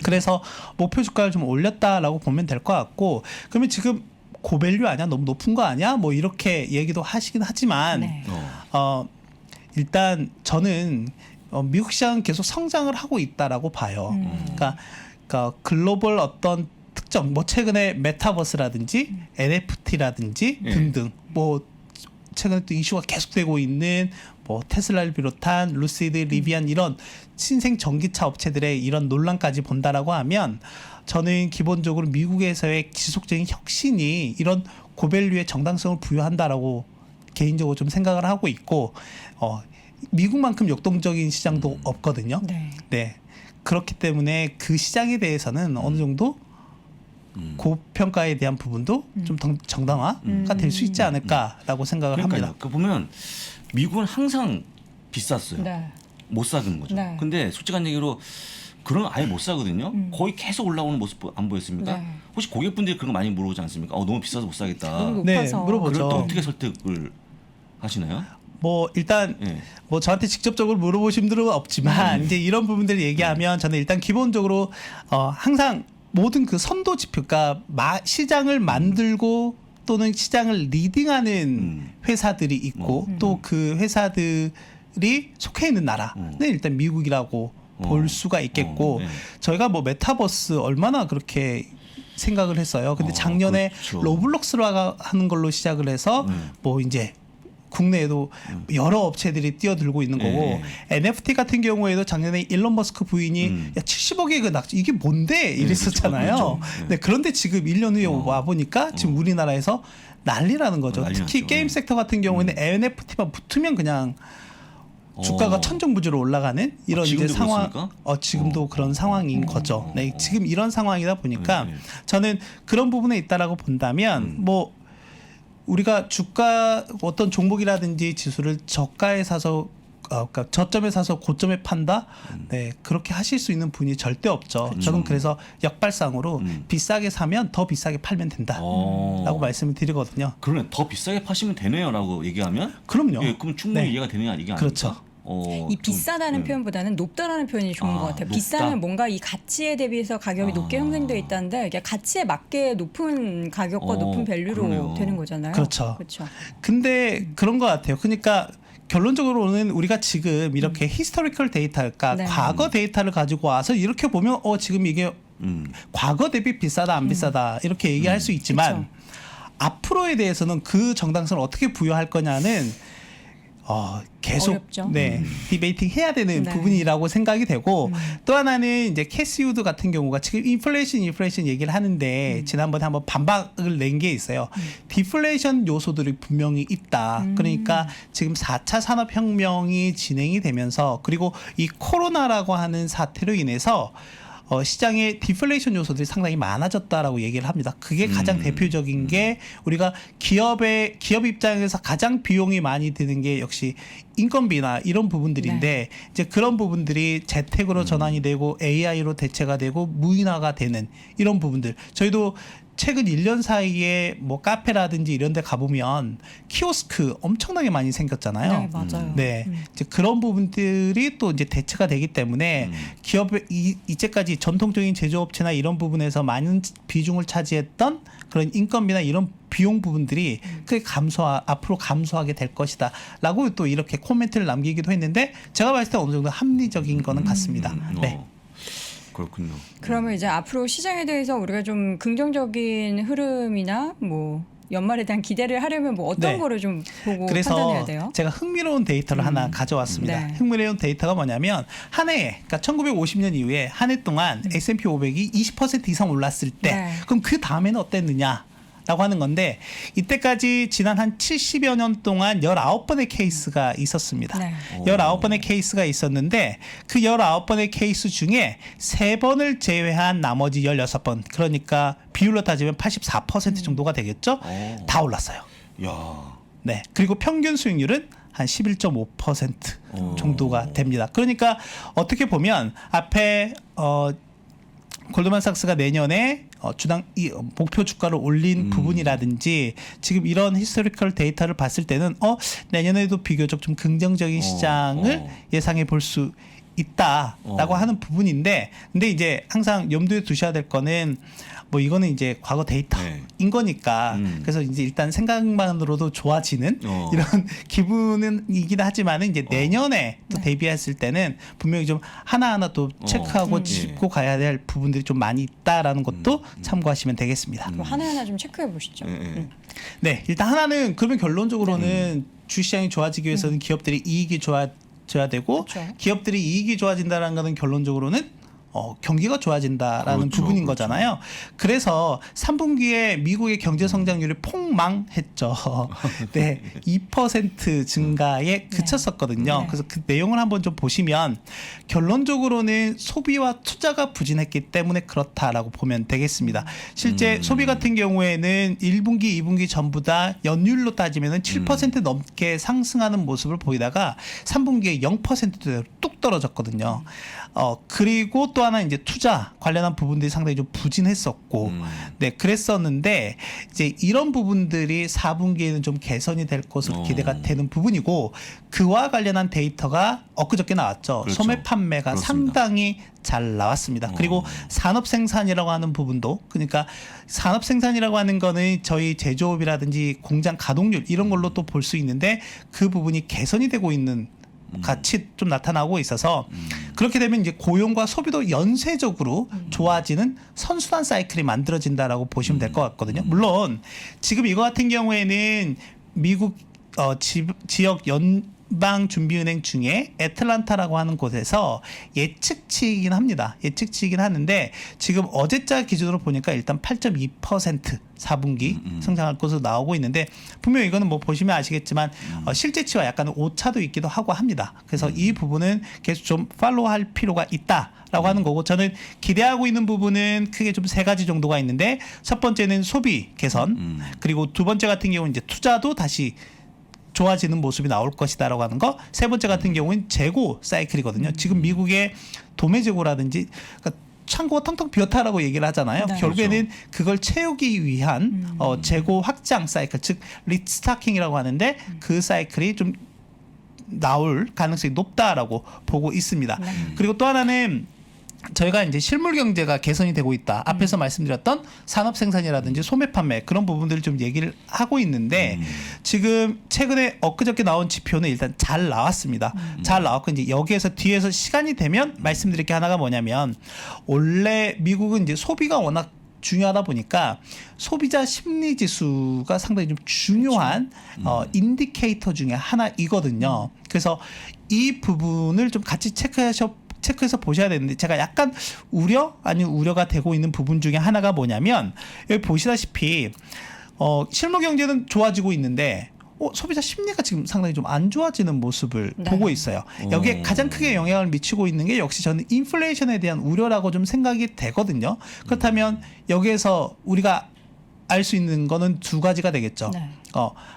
그래서 목표 주가를 좀 올렸다라고 보면 될 것 같고 그러면 지금 고밸류 아니야? 너무 높은 거 아니야? 뭐 이렇게 얘기도 하시긴 하지만 네. 일단 저는 미국 시장은 계속 성장을 하고 있다라고 봐요. 그러니까 글로벌 어떤 특정 뭐 최근에 메타버스라든지 NFT라든지 등등 뭐 최근에 또 이슈가 계속되고 있는 뭐 테슬라를 비롯한 루시드, 리비안 이런 신생 전기차 업체들의 이런 논란까지 본다라고 하면 저는 기본적으로 미국에서의 지속적인 혁신이 이런 고밸류의 정당성을 부여한다라고 개인적으로 좀 생각을 하고 있고 미국만큼 역동적인 시장도 없거든요. 네. 네. 그렇기 때문에 그 시장에 대해서는 어느 정도 고평가에 대한 부분도 좀 정당화가 될 수 있지 않을까라고 생각을 그러니까요. 합니다. 그 보면 미국은 항상 비쌌어요. 네. 못 사는 거죠. 네. 근데 솔직한 얘기로 그런 아예 못 사거든요. 거의 계속 올라오는 모습 안 보였습니까? 네. 혹시 고객분들이 그런 거 많이 물어보지 않습니까? 너무 비싸서 못 사겠다. 너무 네, 높아서. 물어보죠. 그럴 때 어떻게 설득을 하시나요? 뭐 일단 예. 뭐 저한테 직접적으로 물어보신 분들은 없지만 이제 이런 부분들을 얘기하면 저는 일단 기본적으로 항상 모든 그 선도 지표, 그러니까 시장을 만들고 또는 시장을 리딩하는 회사들이 있고 또 그 회사들이 속해 있는 나라는 일단 미국이라고 볼 수가 있겠고 네. 저희가 뭐 메타버스 얼마나 그렇게 생각을 했어요. 근데 작년에 그렇죠. 로블록스로 하는 걸로 시작을 해서 뭐 이제 국내에도 여러 업체들이 뛰어들고 있는 거고 NFT 같은 경우에도 작년에 일론 머스크 부인이 야 70억의 그 낙지 이게 뭔데 이랬었잖아요. 그렇죠. 네, 그런데 지금 1년 후에 와 보니까 지금 우리나라에서 난리라는 거죠. 난리 특히 났죠. 게임 섹터 같은 경우에는 NFT만 붙으면 그냥 주가가 천정부지로 올라가는 이런 이제 지금도 상황, 그렇습니까? 지금도 그런 상황인 거죠. 네, 지금 이런 상황이다 보니까 네. 저는 그런 부분에 있다라고 본다면 뭐 우리가 주가 어떤 종목이라든지 지수를 저가에 사서 그러니까 저점에 사서 고점에 판다. 네, 그렇게 하실 수 있는 분이 절대 없죠. 저는 그래서 역발상으로 비싸게 사면 더 비싸게 팔면 된다라고 말씀을 드리거든요. 그러네. 더 비싸게 파시면 되네요라고 얘기하면 그럼요. 예, 그럼 충분히 네. 이해가 되는 이게 아닙니까? 그렇죠. 이 비싸다는 네. 표현보다는 높다라는 표현이 좋은 아, 것 같아요. 높다? 비싸면 뭔가 이 가치에 대비해서 가격이 아. 높게 형성되어 있다는데 이게 가치에 맞게 높은 가격과 높은 밸류로 그러네요. 되는 거잖아요. 그렇죠. 그렇죠. 근데 그런 것 같아요. 그러니까 결론적으로는 우리가 지금 이렇게 히스토리컬 데이터, 그러니까 네. 과거 데이터를 가지고 와서 이렇게 보면 지금 이게 과거 대비 비싸다 안 비싸다 이렇게 얘기할 수 있지만 그쵸. 앞으로에 대해서는 그 정당성을 어떻게 부여할 거냐는 계속 어렵죠. 디베이팅 해야 되는 네. 부분이라고 생각이 되고 또 하나는 이제 캐시 우드 같은 경우가 지금 인플레이션 얘기를 하는데 지난번에 한번 반박을 낸 게 있어요. 디플레이션 요소들이 분명히 있다. 그러니까 지금 4차 산업혁명이 진행이 되면서 그리고 이 코로나라고 하는 사태로 인해서 시장에 디플레이션 요소들이 상당히 많아졌다라고 얘기를 합니다. 그게 가장 대표적인 게 우리가 기업 입장에서 가장 비용이 많이 드는 게 역시 인건비나 이런 부분들인데 이제 그런 부분들이 재택으로 전환이 되고 AI로 대체가 되고 무인화가 되는 이런 부분들. 저희도 최근 1년 사이에 뭐 카페라든지 이런 데 가보면 키오스크 엄청나게 많이 생겼잖아요. 네, 맞아요. 네. 이제 그런 부분들이 또 이제 대체가 되기 때문에 기업의 이제까지 전통적인 제조업체나 이런 부분에서 많은 비중을 차지했던 그런 인건비나 이런 비용 부분들이 크게 앞으로 감소하게 될 것이다라고 또 이렇게 코멘트를 남기기도 했는데 제가 봤을 때 어느 정도 합리적인 거는 같습니다. 네. 그렇군요. 그러면 이제 앞으로 시장에 대해서 우리가 좀 긍정적인 흐름이나 뭐 연말에 대한 기대를 하려면 뭐 어떤 네. 거를 좀 보고 그래서 판단해야 돼요? 제가 흥미로운 데이터를 하나 가져왔습니다. 네. 흥미로운 데이터가 뭐냐면 한 해에 그러니까 1950년 이후에 한 해 동안 S&P 500이 20% 이상 올랐을 때 네. 그럼 그 다음에는 어땠느냐? 라고 하는 건데 이때까지 지난 한 70여 년 동안 19번의 케이스가 있었습니다. 네. 19번의 케이스가 있었는데 그 19번의 케이스 중에 3번을 제외한 나머지 16번 그러니까 비율로 따지면 84% 정도가 되겠죠? 다 올랐어요. 야. 네. 그리고 평균 수익률은 한 11.5% 정도가 됩니다. 그러니까 어떻게 보면 앞에 골드만삭스가 내년에 주당 목표 주가를 올린 부분이라든지 지금 이런 히스토리컬 데이터를 봤을 때는 내년에도 비교적 좀 긍정적인 시장을 예상해 볼 수 있다라고 하는 부분인데 근데 이제 항상 염두에 두셔야 될 거는 뭐 이거는 이제 과거 데이터인 거니까 그래서 이제 일단 생각만으로도 좋아지는 이런 기분은 이긴 하지만은 이제 내년에 또 대비했을 때는 분명히 좀 하나하나 또 체크하고 짚고 가야 될 부분들이 좀 많이 있다라는 것도 참고하시면 되겠습니다. 뭐 하나하나 좀 체크해 보시죠. 네, 일단 하나는 그러면 결론적으로는 주시장이 좋아지기 위해서는 기업들이 이익이 좋아져야 되고 그렇죠. 기업들이 이익이 좋아진다는 것은 결론적으로는 경기가 좋아진다라는 그렇죠, 부분인 그렇죠. 거잖아요. 그래서 3분기에 미국의 경제 성장률이 폭망했죠. 네, 2% 증가에 그쳤었거든요. 네. 그래서 그 내용을 한번 좀 보시면 결론적으로는 소비와 투자가 부진했기 때문에 그렇다라고 보면 되겠습니다. 실제 소비 같은 경우에는 1분기, 2분기 전부 다 연율로 따지면 7% 넘게 상승하는 모습을 보이다가 3분기에 0%대로 뚝 떨어졌거든요. 그리고 또 하나 이제 투자 관련한 부분들이 상당히 좀 부진했었고, 네, 그랬었는데 이제 이런 부분들이 4분기에는 좀 개선이 될 것으로 기대가 되는 부분이고, 그와 관련한 데이터가 엊그저께 나왔죠. 그렇죠. 소매 판매가 그렇습니다. 상당히 잘 나왔습니다. 그리고 산업 생산이라고 하는 부분도, 그러니까 산업 생산이라고 하는 거는 저희 제조업이라든지 공장 가동률 이런 걸로 또 볼 수 있는데 그 부분이 개선이 되고 있는 같이 좀 나타나고 있어서 그렇게 되면 이제 고용과 소비도 연쇄적으로 좋아지는 선순환 사이클이 만들어진다라고 보시면 될 것 같거든요. 물론 지금 이거 같은 경우에는 미국 지역 연방준비은행 중에 애틀란타라고 하는 곳에서 예측치이긴 합니다. 예측치이긴 하는데 지금 어제자 기준으로 보니까 일단 8.2% 4분기 성장할 것으로 나오고 있는데 분명히 이거는 뭐 보시면 아시겠지만 실제치와 약간 오차도 있기도 하고 합니다. 그래서 이 부분은 계속 좀 팔로우할 필요가 있다라고 하는 거고 저는 기대하고 있는 부분은 크게 좀 세 가지 정도가 있는데 첫 번째는 소비 개선 그리고 두 번째 같은 경우는 이제 투자도 다시 좋아지는 모습이 나올 것이다라고 하는 거. 세 번째 같은 경우는 재고 사이클이거든요. 지금 미국의 도매 재고라든지 그러니까 창고가 텅텅 비었다라고 얘기를 하잖아요. 네. 결국에는 그걸 채우기 위한 재고 확장 사이클, 즉 리스타킹이라고 하는데 그 사이클이 좀 나올 가능성이 높다라고 보고 있습니다. 그리고 또 하나는 저희가 이제 실물 경제가 개선이 되고 있다. 앞에서 말씀드렸던 산업 생산이라든지 소매 판매 그런 부분들을 좀 얘기를 하고 있는데 지금 최근에 엊그저께 나온 지표는 일단 잘 나왔습니다. 잘 나왔고 이제 여기에서 뒤에서 시간이 되면 말씀드릴 게 하나가 뭐냐면 원래 미국은 이제 소비가 워낙 중요하다 보니까 소비자 심리 지수가 상당히 좀 중요한 인디케이터 중에 하나이거든요. 그래서 이 부분을 좀 같이 체크해서 보셔야 되는데 제가 약간 우려 아니면 우려가 되고 있는 부분 중에 하나가 뭐냐면 여기 보시다시피 실물 경제는 좋아지고 있는데 소비자 심리가 지금 상당히 좀 안 좋아지는 모습을 네. 보고 있어요. 여기에 가장 크게 영향을 미치고 있는 게 역시 저는 인플레이션에 대한 우려라고 좀 생각이 되거든요. 그렇다면 여기에서 우리가 알 수 있는 거는 두 가지가 되겠죠. 네.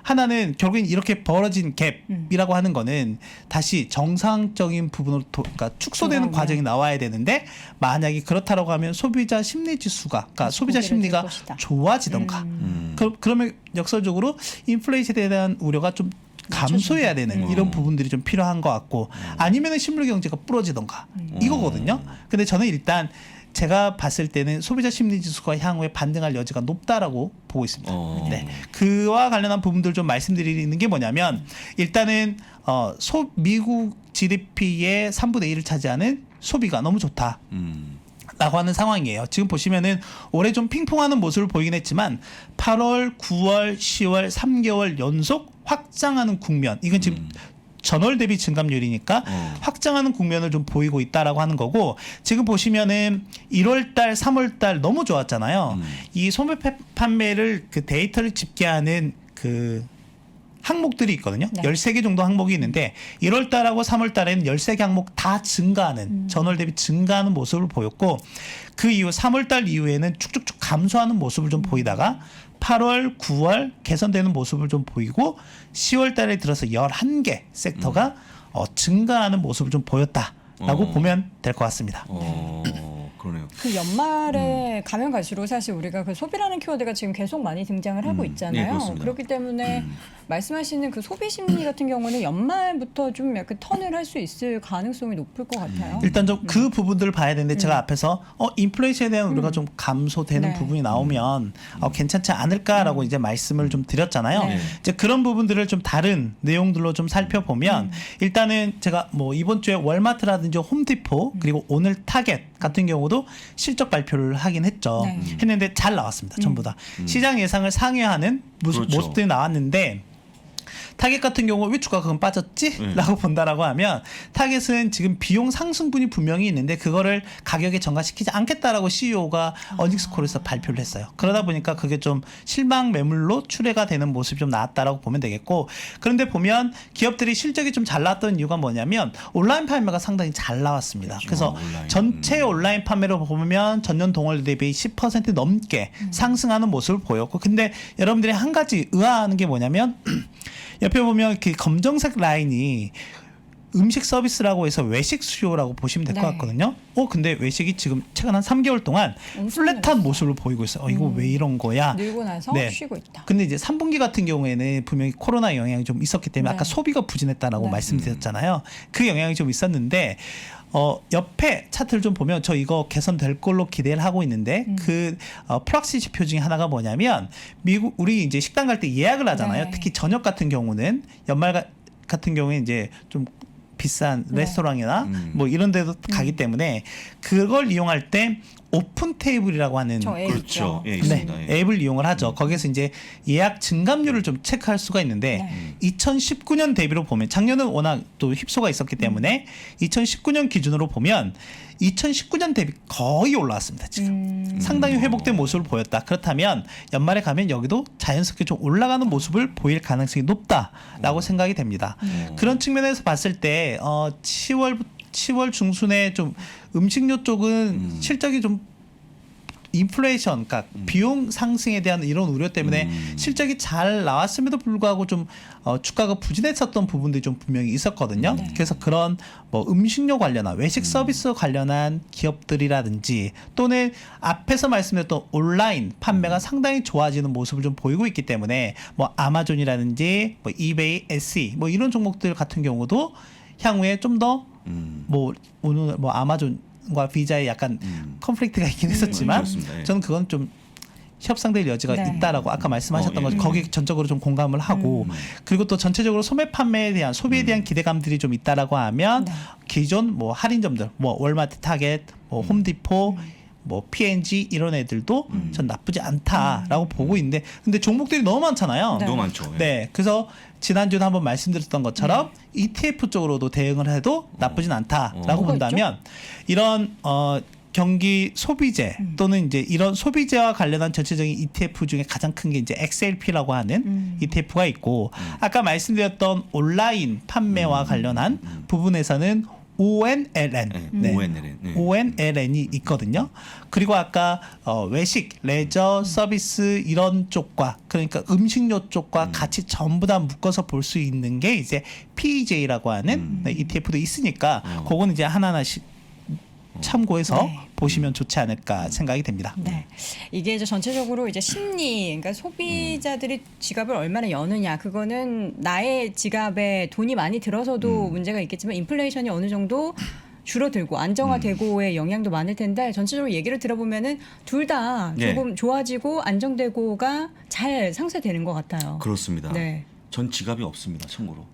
하나는 결국엔 이렇게 벌어진 갭이라고 하는 거는 다시 정상적인 부분으로 그러니까 축소되는 그럼요. 과정이 나와야 되는데 만약에 그렇다라고 하면 소비자 심리 지수가 그러니까 소비자 고개를 심리가 들 것이다. 좋아지던가 그러면 역설적으로 인플레이션에 대한 우려가 좀 감소해야 되는 이런 부분들이 좀 필요한 것 같고 아니면은 실물 경제가 부러지던가 이거거든요. 근데 저는 일단 제가 봤을 때는 소비자 심리 지수가 향후에 반등할 여지가 높다라고 보고 있습니다. 네. 그와 관련한 부분들 좀 말씀드리는 게 뭐냐면 일단은 미국 GDP의 3분의 1을 차지하는 소비가 너무 좋다. 라고 하는 상황이에요. 지금 보시면은 올해 좀 핑퐁하는 모습을 보이긴 했지만 8월, 9월, 10월 3개월 연속 확장하는 국면. 이건 지금 전월 대비 증감률이니까 확장하는 국면을 좀 보이고 있다라고 하는 거고 지금 보시면은 1월달, 3월달 너무 좋았잖아요. 이 소매 판매를 그 데이터를 집계하는 그 항목들이 있거든요. 네. 13개 정도 항목이 있는데 1월달하고 3월달에는 13개 항목 다 증가하는 전월 대비 증가하는 모습을 보였고 그 이후 3월달 이후에는 쭉쭉쭉 감소하는 모습을 좀 보이다가 8월, 9월 개선되는 모습을 좀 보이고 10월 달에 들어서 11개 섹터가 증가하는 모습을 좀 보였다라고 보면 될 것 같습니다. 그러네요. 그 연말에 가면 갈수록 사실 우리가 그 소비라는 키워드가 지금 계속 많이 등장을 하고 네, 있잖아요. 그렇습니다. 그렇기 때문에 말씀하시는 그 소비 심리 같은 경우는 연말부터 좀 약간 턴을 할 수 있을 가능성이 높을 것 같아요. 일단 좀 그 부분들을 봐야 되는데 제가 앞에서 인플레이션에 대한 우려가 좀 감소되는 네. 부분이 나오면 괜찮지 않을까라고 이제 말씀을 좀 드렸잖아요. 네. 이제 그런 부분들을 좀 다른 내용들로 좀 살펴보면 일단은 제가 뭐 이번 주에 월마트라든지 홈디포 그리고 오늘 타겟 같은 경우도 실적 발표를 하긴 했죠. 네. 했는데 잘 나왔습니다. 전부 다 시장 예상을 상회하는 그렇죠. 모습들이 나왔는데 타겟 같은 경우 왜 주가가 그럼 빠졌지? 라고 본다라고 하면 타겟은 지금 비용 상승분이 분명히 있는데 그거를 가격에 전가시키지 않겠다라고 CEO가 어닝스콜에서 발표를 했어요. 그러다 보니까 그게 좀 실망 매물로 출회가 되는 모습이 좀 나왔다라고 보면 되겠고, 그런데 보면 기업들이 실적이 좀 잘 나왔던 이유가 뭐냐면 온라인 판매가 상당히 잘 나왔습니다. 그래서 온라인. 전체 온라인 판매로 보면 전년 동월 대비 10% 넘게 상승하는 모습을 보였고, 근데 여러분들이 한 가지 의아하는 게 뭐냐면 옆에 보면 그 검정색 라인이 음식 서비스라고 해서 외식 수요라고 보시면 될 것 네. 같거든요. 근데 외식이 지금 최근 한 3개월 동안 엄청 플랫한 늘었어요. 모습을 보이고 있어요. 이거 왜 이런 거야? 늘고 나서 네. 쉬고 있다. 근데 이제 3분기 같은 경우에는 분명히 코로나 영향이 좀 있었기 때문에 네. 아까 소비가 부진했다라고 네. 말씀드렸잖아요. 그 영향이 좀 있었는데 옆에 차트를 좀 보면 저 이거 개선될 걸로 기대를 하고 있는데 그 프락시 지표 중에 하나가 뭐냐면 미국 우리 이제 식당 갈 때 예약을 하잖아요. 네. 특히 저녁 같은 경우는 연말 같은 경우에 이제 좀 비싼 네. 레스토랑이나 뭐 이런 데도 가기 때문에 그걸 이용할 때 오픈 테이블이라고 하는 저 앱 그렇죠. 있죠. 예, 네, 있습니다. 예. 앱을 이용을 하죠. 거기에서 이제 예약 증감률을 좀 체크할 수가 있는데 2019년 대비로 보면 작년은 워낙 또 휩소가 있었기 때문에 2019년 기준으로 보면 2019년 대비 거의 올라왔습니다. 지금 상당히 회복된 모습을 보였다. 그렇다면 연말에 가면 여기도 자연스럽게 좀 올라가는 모습을 보일 가능성이 높다라고 생각이 됩니다. 그런 측면에서 봤을 때 10월 중순에 좀 음식료 쪽은 실적이 좀 인플레이션, 그러니까 비용 상승에 대한 이런 우려 때문에 실적이 잘 나왔음에도 불구하고 좀 주가가 부진했었던 부분들이 좀 분명히 있었거든요. 그래서 그런 뭐 음식료 관련한 외식 서비스 관련한 기업들이라든지 또는 앞에서 말씀드렸던 온라인 판매가 상당히 좋아지는 모습을 좀 보이고 있기 때문에 뭐 아마존이라든지 뭐 이베이, SE 뭐 이런 종목들 같은 경우도 향후에 좀 더 뭐 오늘 뭐 아마존과 비자에 약간 컨플릭트가 있긴 했었지만 그렇습니다. 예. 저는 그건 좀 협상될 여지가 네. 있다라고 아까 말씀하셨던 예. 거죠. 거기 전적으로 좀 공감을 하고 그리고 또 전체적으로 소매 판매에 대한 소비에 대한 기대감들이 좀 있다라고 하면 네. 기존 뭐 할인점들 뭐 월마트, 타겟, 뭐 홈디포 뭐 P&G 이런 애들도 전 나쁘지 않다라고 보고 있는데 근데 종목들이 너무 많잖아요. 네. 너무 많죠. 예. 네, 그래서 지난주에 한번 말씀드렸던 것처럼 ETF 쪽으로도 대응을 해도 나쁘진 않다라고 뭐가 본다면 이런 경기 소비재 또는 이제 이런 소비재와 관련한 전체적인 ETF 중에 가장 큰 게 이제 XLP라고 하는 ETF가 있고 아까 말씀드렸던 온라인 판매와 관련한 부분에서는 ONLN, 네. ONLN. 네. ONLN이 있거든요. 그리고 아까 외식, 레저, 서비스 이런 쪽과 그러니까 음식료 쪽과 같이 전부 다 묶어서 볼 수 있는 게 이제 PEJ라고 하는 ETF도 있으니까 그거는 이제 하나하나씩 참고해서 네. 보시면 좋지 않을까 생각이 됩니다. 네. 이게 이제 전체적으로 이제 심리, 그러니까 소비자들이 지갑을 얼마나 여느냐, 그거는 나의 지갑에 돈이 많이 들어서도 문제가 있겠지만 인플레이션이 어느 정도 줄어들고 안정화되고의 영향도 많을 텐데 전체적으로 얘기를 들어보면은 둘 다 네. 조금 좋아지고 안정되고가 잘 상쇄되는 것 같아요. 그렇습니다. 네. 전 지갑이 없습니다. 참고로.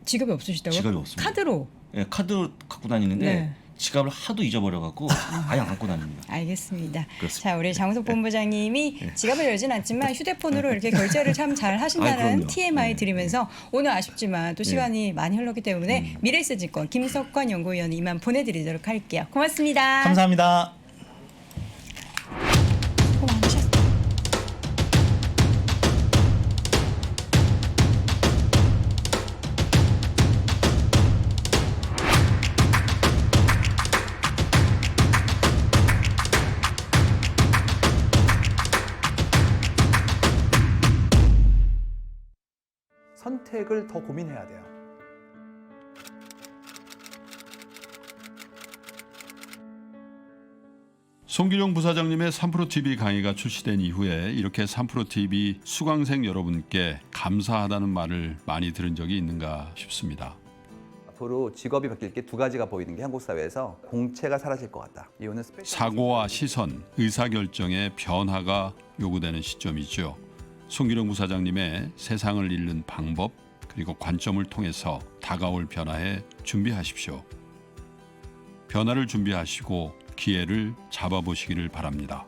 지갑이 없으시다고요? 지갑이 없습니다. 카드로. 예, 카드 갖고 다니는데 네. 지갑을 하도 잊어버려갖고 아예 안 갖고 다닙니다. 알겠습니다. 그렇습니다. 자, 우리 장우석 본부장님이 지갑을 열진 않지만 휴대폰으로 이렇게 결제를 참 잘 하신다는 그럼요. TMI 네. 드리면서 오늘 아쉽지만 또 시간이 많이 흘렀기 때문에 미래에셋증권 김석관 연구위원 이만 보내드리도록 할게요. 고맙습니다. 감사합니다. 수고 많으셨어요. 선택을 더 고민해야 돼요. 송기룡 부사장님의 3프로TV 강의가 출시된 이후에 이렇게 3프로TV 수강생 여러분께 감사하다는 말을 많이 들은 적이 있는가 싶습니다. 앞으로 직업이 바뀔 게 두 가지가 보이는 게 한국 사회에서 공채가 사라질 것 같다. 이거는 사고와 시선, 의사결정의 변화가 요구되는 시점이죠. 송기룡 부사장님의 세상을 읽는 방법 그리고 관점을 통해서 다가올 변화에 준비하십시오. 변화를 준비하시고 기회를 잡아보시기를 바랍니다.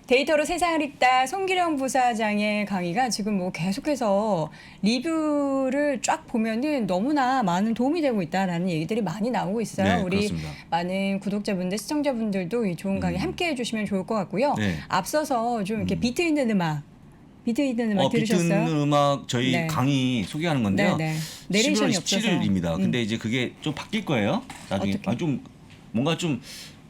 데이터로 세상을 읽다 송기령 부사장의 강의가 지금 뭐 계속해서 리뷰를 쫙 보면은 너무나 많은 도움이 되고 있다라는 얘기들이 많이 나오고 있어요. 네, 우리 그렇습니다. 많은 구독자분들, 시청자분들도 이 좋은 강의 함께 해주시면 좋을 것 같고요. 네. 앞서서 좀 이렇게 비트 있는 음악 들으셨어요? 비트 있는 음악 저희 네. 강의 소개하는 건데요. 네, 네. 11월 내레이션이 없어서. 27일입니다. 근데 이제 그게 좀 바뀔 거예요. 나중에 어떻게? 좀 뭔가 좀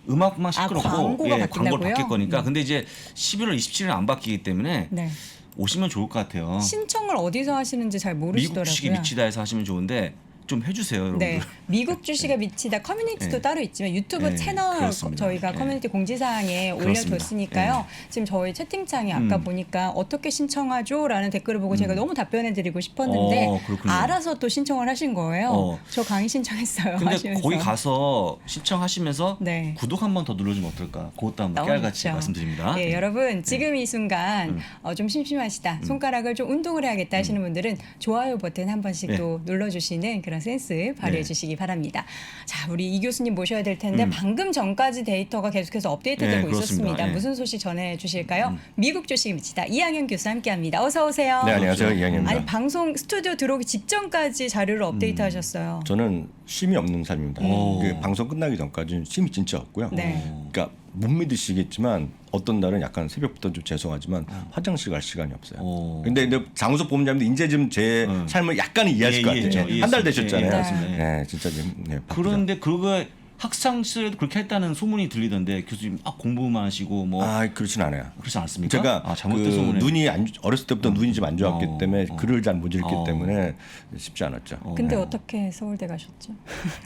음악만 시끄럽고 광고가 광고를 바뀐다고요? 바뀔 거니까. 근데 이제 11월 27일은 안 바뀌기 때문에 네. 오시면 좋을 것 같아요. 신청을 어디서 하시는지 잘 미국 모르시더라고요. 주식이 미치다에서 하시면 좋은데 좀 해주세요, 여러분들. 네, 미국 주식에 미치다 커뮤니티도 네. 따로 있지만 유튜브 네, 채널 그렇습니다. 저희가 네. 커뮤니티 공지사항에 그렇습니다. 올려뒀으니까요. 지금 저희 채팅창에 아까 보니까 어떻게 신청하죠?라는 댓글을 보고 제가 너무 답변해드리고 싶었는데 그렇군요. 알아서 또 신청을 하신 거예요. 저 강의 신청했어요. 근데 하시면서. 거기 가서 신청하시면서 네. 구독 한 번 더 눌러주면 어떨까? 그것도 한번 너무 깨알같이 좋죠. 말씀드립니다. 예, 여러분 지금 이 순간 좀 심심하시다, 손가락을 좀 운동을 해야겠다 하시는 분들은 좋아요 버튼 한 번씩 네. 또 눌러주시는 그런 센스 발휘해 주시기 바랍니다. 자, 우리 이 교수님 모셔야 될 텐데 방금 전까지 데이터가 계속해서 업데이트되고 네, 그렇습니다. 있었습니다. 네. 무슨 소식 전해 주실까요? 미국 주식에 미치다 이항현 교수 함께합니다. 어서 오세요. 네, 안녕하세요. 이항현입니다. 아니 방송 스튜디오 들어오기 직전까지 자료를 업데이트하셨어요. 저는 쉼이 없는 삶입니다. 그 방송 끝나기 전까지는 쉼이 진짜 없고요. 네. 그러니까 못 믿으시겠지만 어떤 날은 약간 새벽부터 좀 죄송하지만 화장실 갈 시간이 없어요. 근데 장우석 본부장님도 이제 좀 제 삶을 약간은 이해하실 것 같아요. 이해했죠. 한 달 이해했어요. 되셨잖아요. 예, 네, 진짜 좀 바쁘죠. 그런데 그거 학창시절에도 그렇게 했다는 소문이 들리던데 교수님 공부만 하시고 뭐 그렇진 않아요. 그렇지 않습니까? 제가 잘못된 그 소문에 눈이 어렸을 때부터 눈이 좀 안 좋았기 때문에 글을 잘 못 읽기 어. 때문에 쉽지 않았죠. 근데 어떻게 서울대 가셨죠?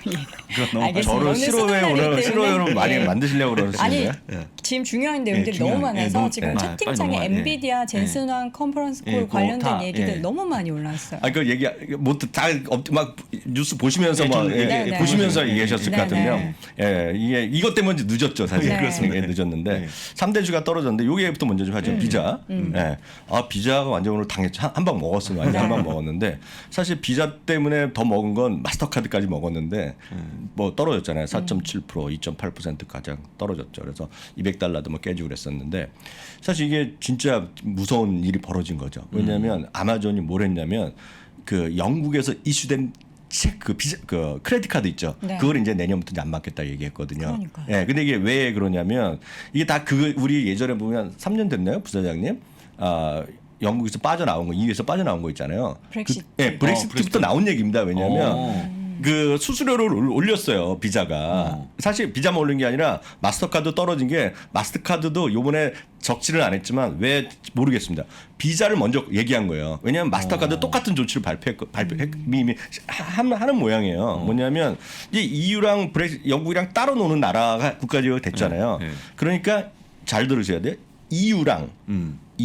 그건 너무 알겠습니다. 저를 오늘 싫어해 수능 날이기 오늘 싫어요 때문에. 많이 예. 만드시려고 아니 그러시는데. 지금 중요한 내용들이 너무 중요한, 많아서 너무, 지금 빨리 채팅창에 넘어가요. 엔비디아 젠슨왕 컨퍼런스 콜 그거 관련된 다, 얘기들 너무 많이 올라왔어요. 그 얘기 막 뉴스 보시면서 좀, 네. 보시면서 얘기하셨을 네, 것 같은데요. 네. 예, 이게 이것 때문에 늦었죠, 사실. 네. 그렇습니다. 예, 늦었는데 네. 3대주가 떨어졌는데 요게부터 먼저 좀 하죠. 비자. 예. 비자가 완전 오늘 당했죠. 한 방 먹었어요. 완전 한 방 먹었는데 사실 비자 때문에 더 먹은 건 마스터카드까지 먹었는데 뭐 떨어졌잖아요. 4.7%, 2.8% 가장 떨어졌죠. 그래서 $200도 뭐 깨지고 그랬었는데 사실 이게 진짜 무서운 일이 벌어진 거죠. 왜냐하면 아마존이 뭘 했냐면 그 영국에서 이슈된 그 크레딧 카드 있죠. 네. 그걸 이제 내년부터 이제 안 받겠다 얘기했거든요. 그러니까요. 예. 근데 이게 왜 그러냐면 이게 다 우리 예전에 보면 3년 됐나요, 부사장님? 영국에서 빠져나온 거, EU에서 빠져나온 거 있잖아요. 브렉시트. 브렉시트부터 나온 얘기입니다. 왜냐하면 그 수수료를 올렸어요, 비자가. 사실 비자만 올린 게 아니라 마스터카드 떨어진 게 마스터카드도 요번에 적지는 안 했지만 왜 모르겠습니다. 비자를 먼저 얘기한 거예요. 왜냐하면 마스터카드 똑같은 조치를 이미 하는 모양이에요. 뭐냐면 이제 EU랑 영국이랑 따로 노는 나라가 국가지가 됐잖아요. 네. 그러니까 잘 들으셔야 돼요. EU랑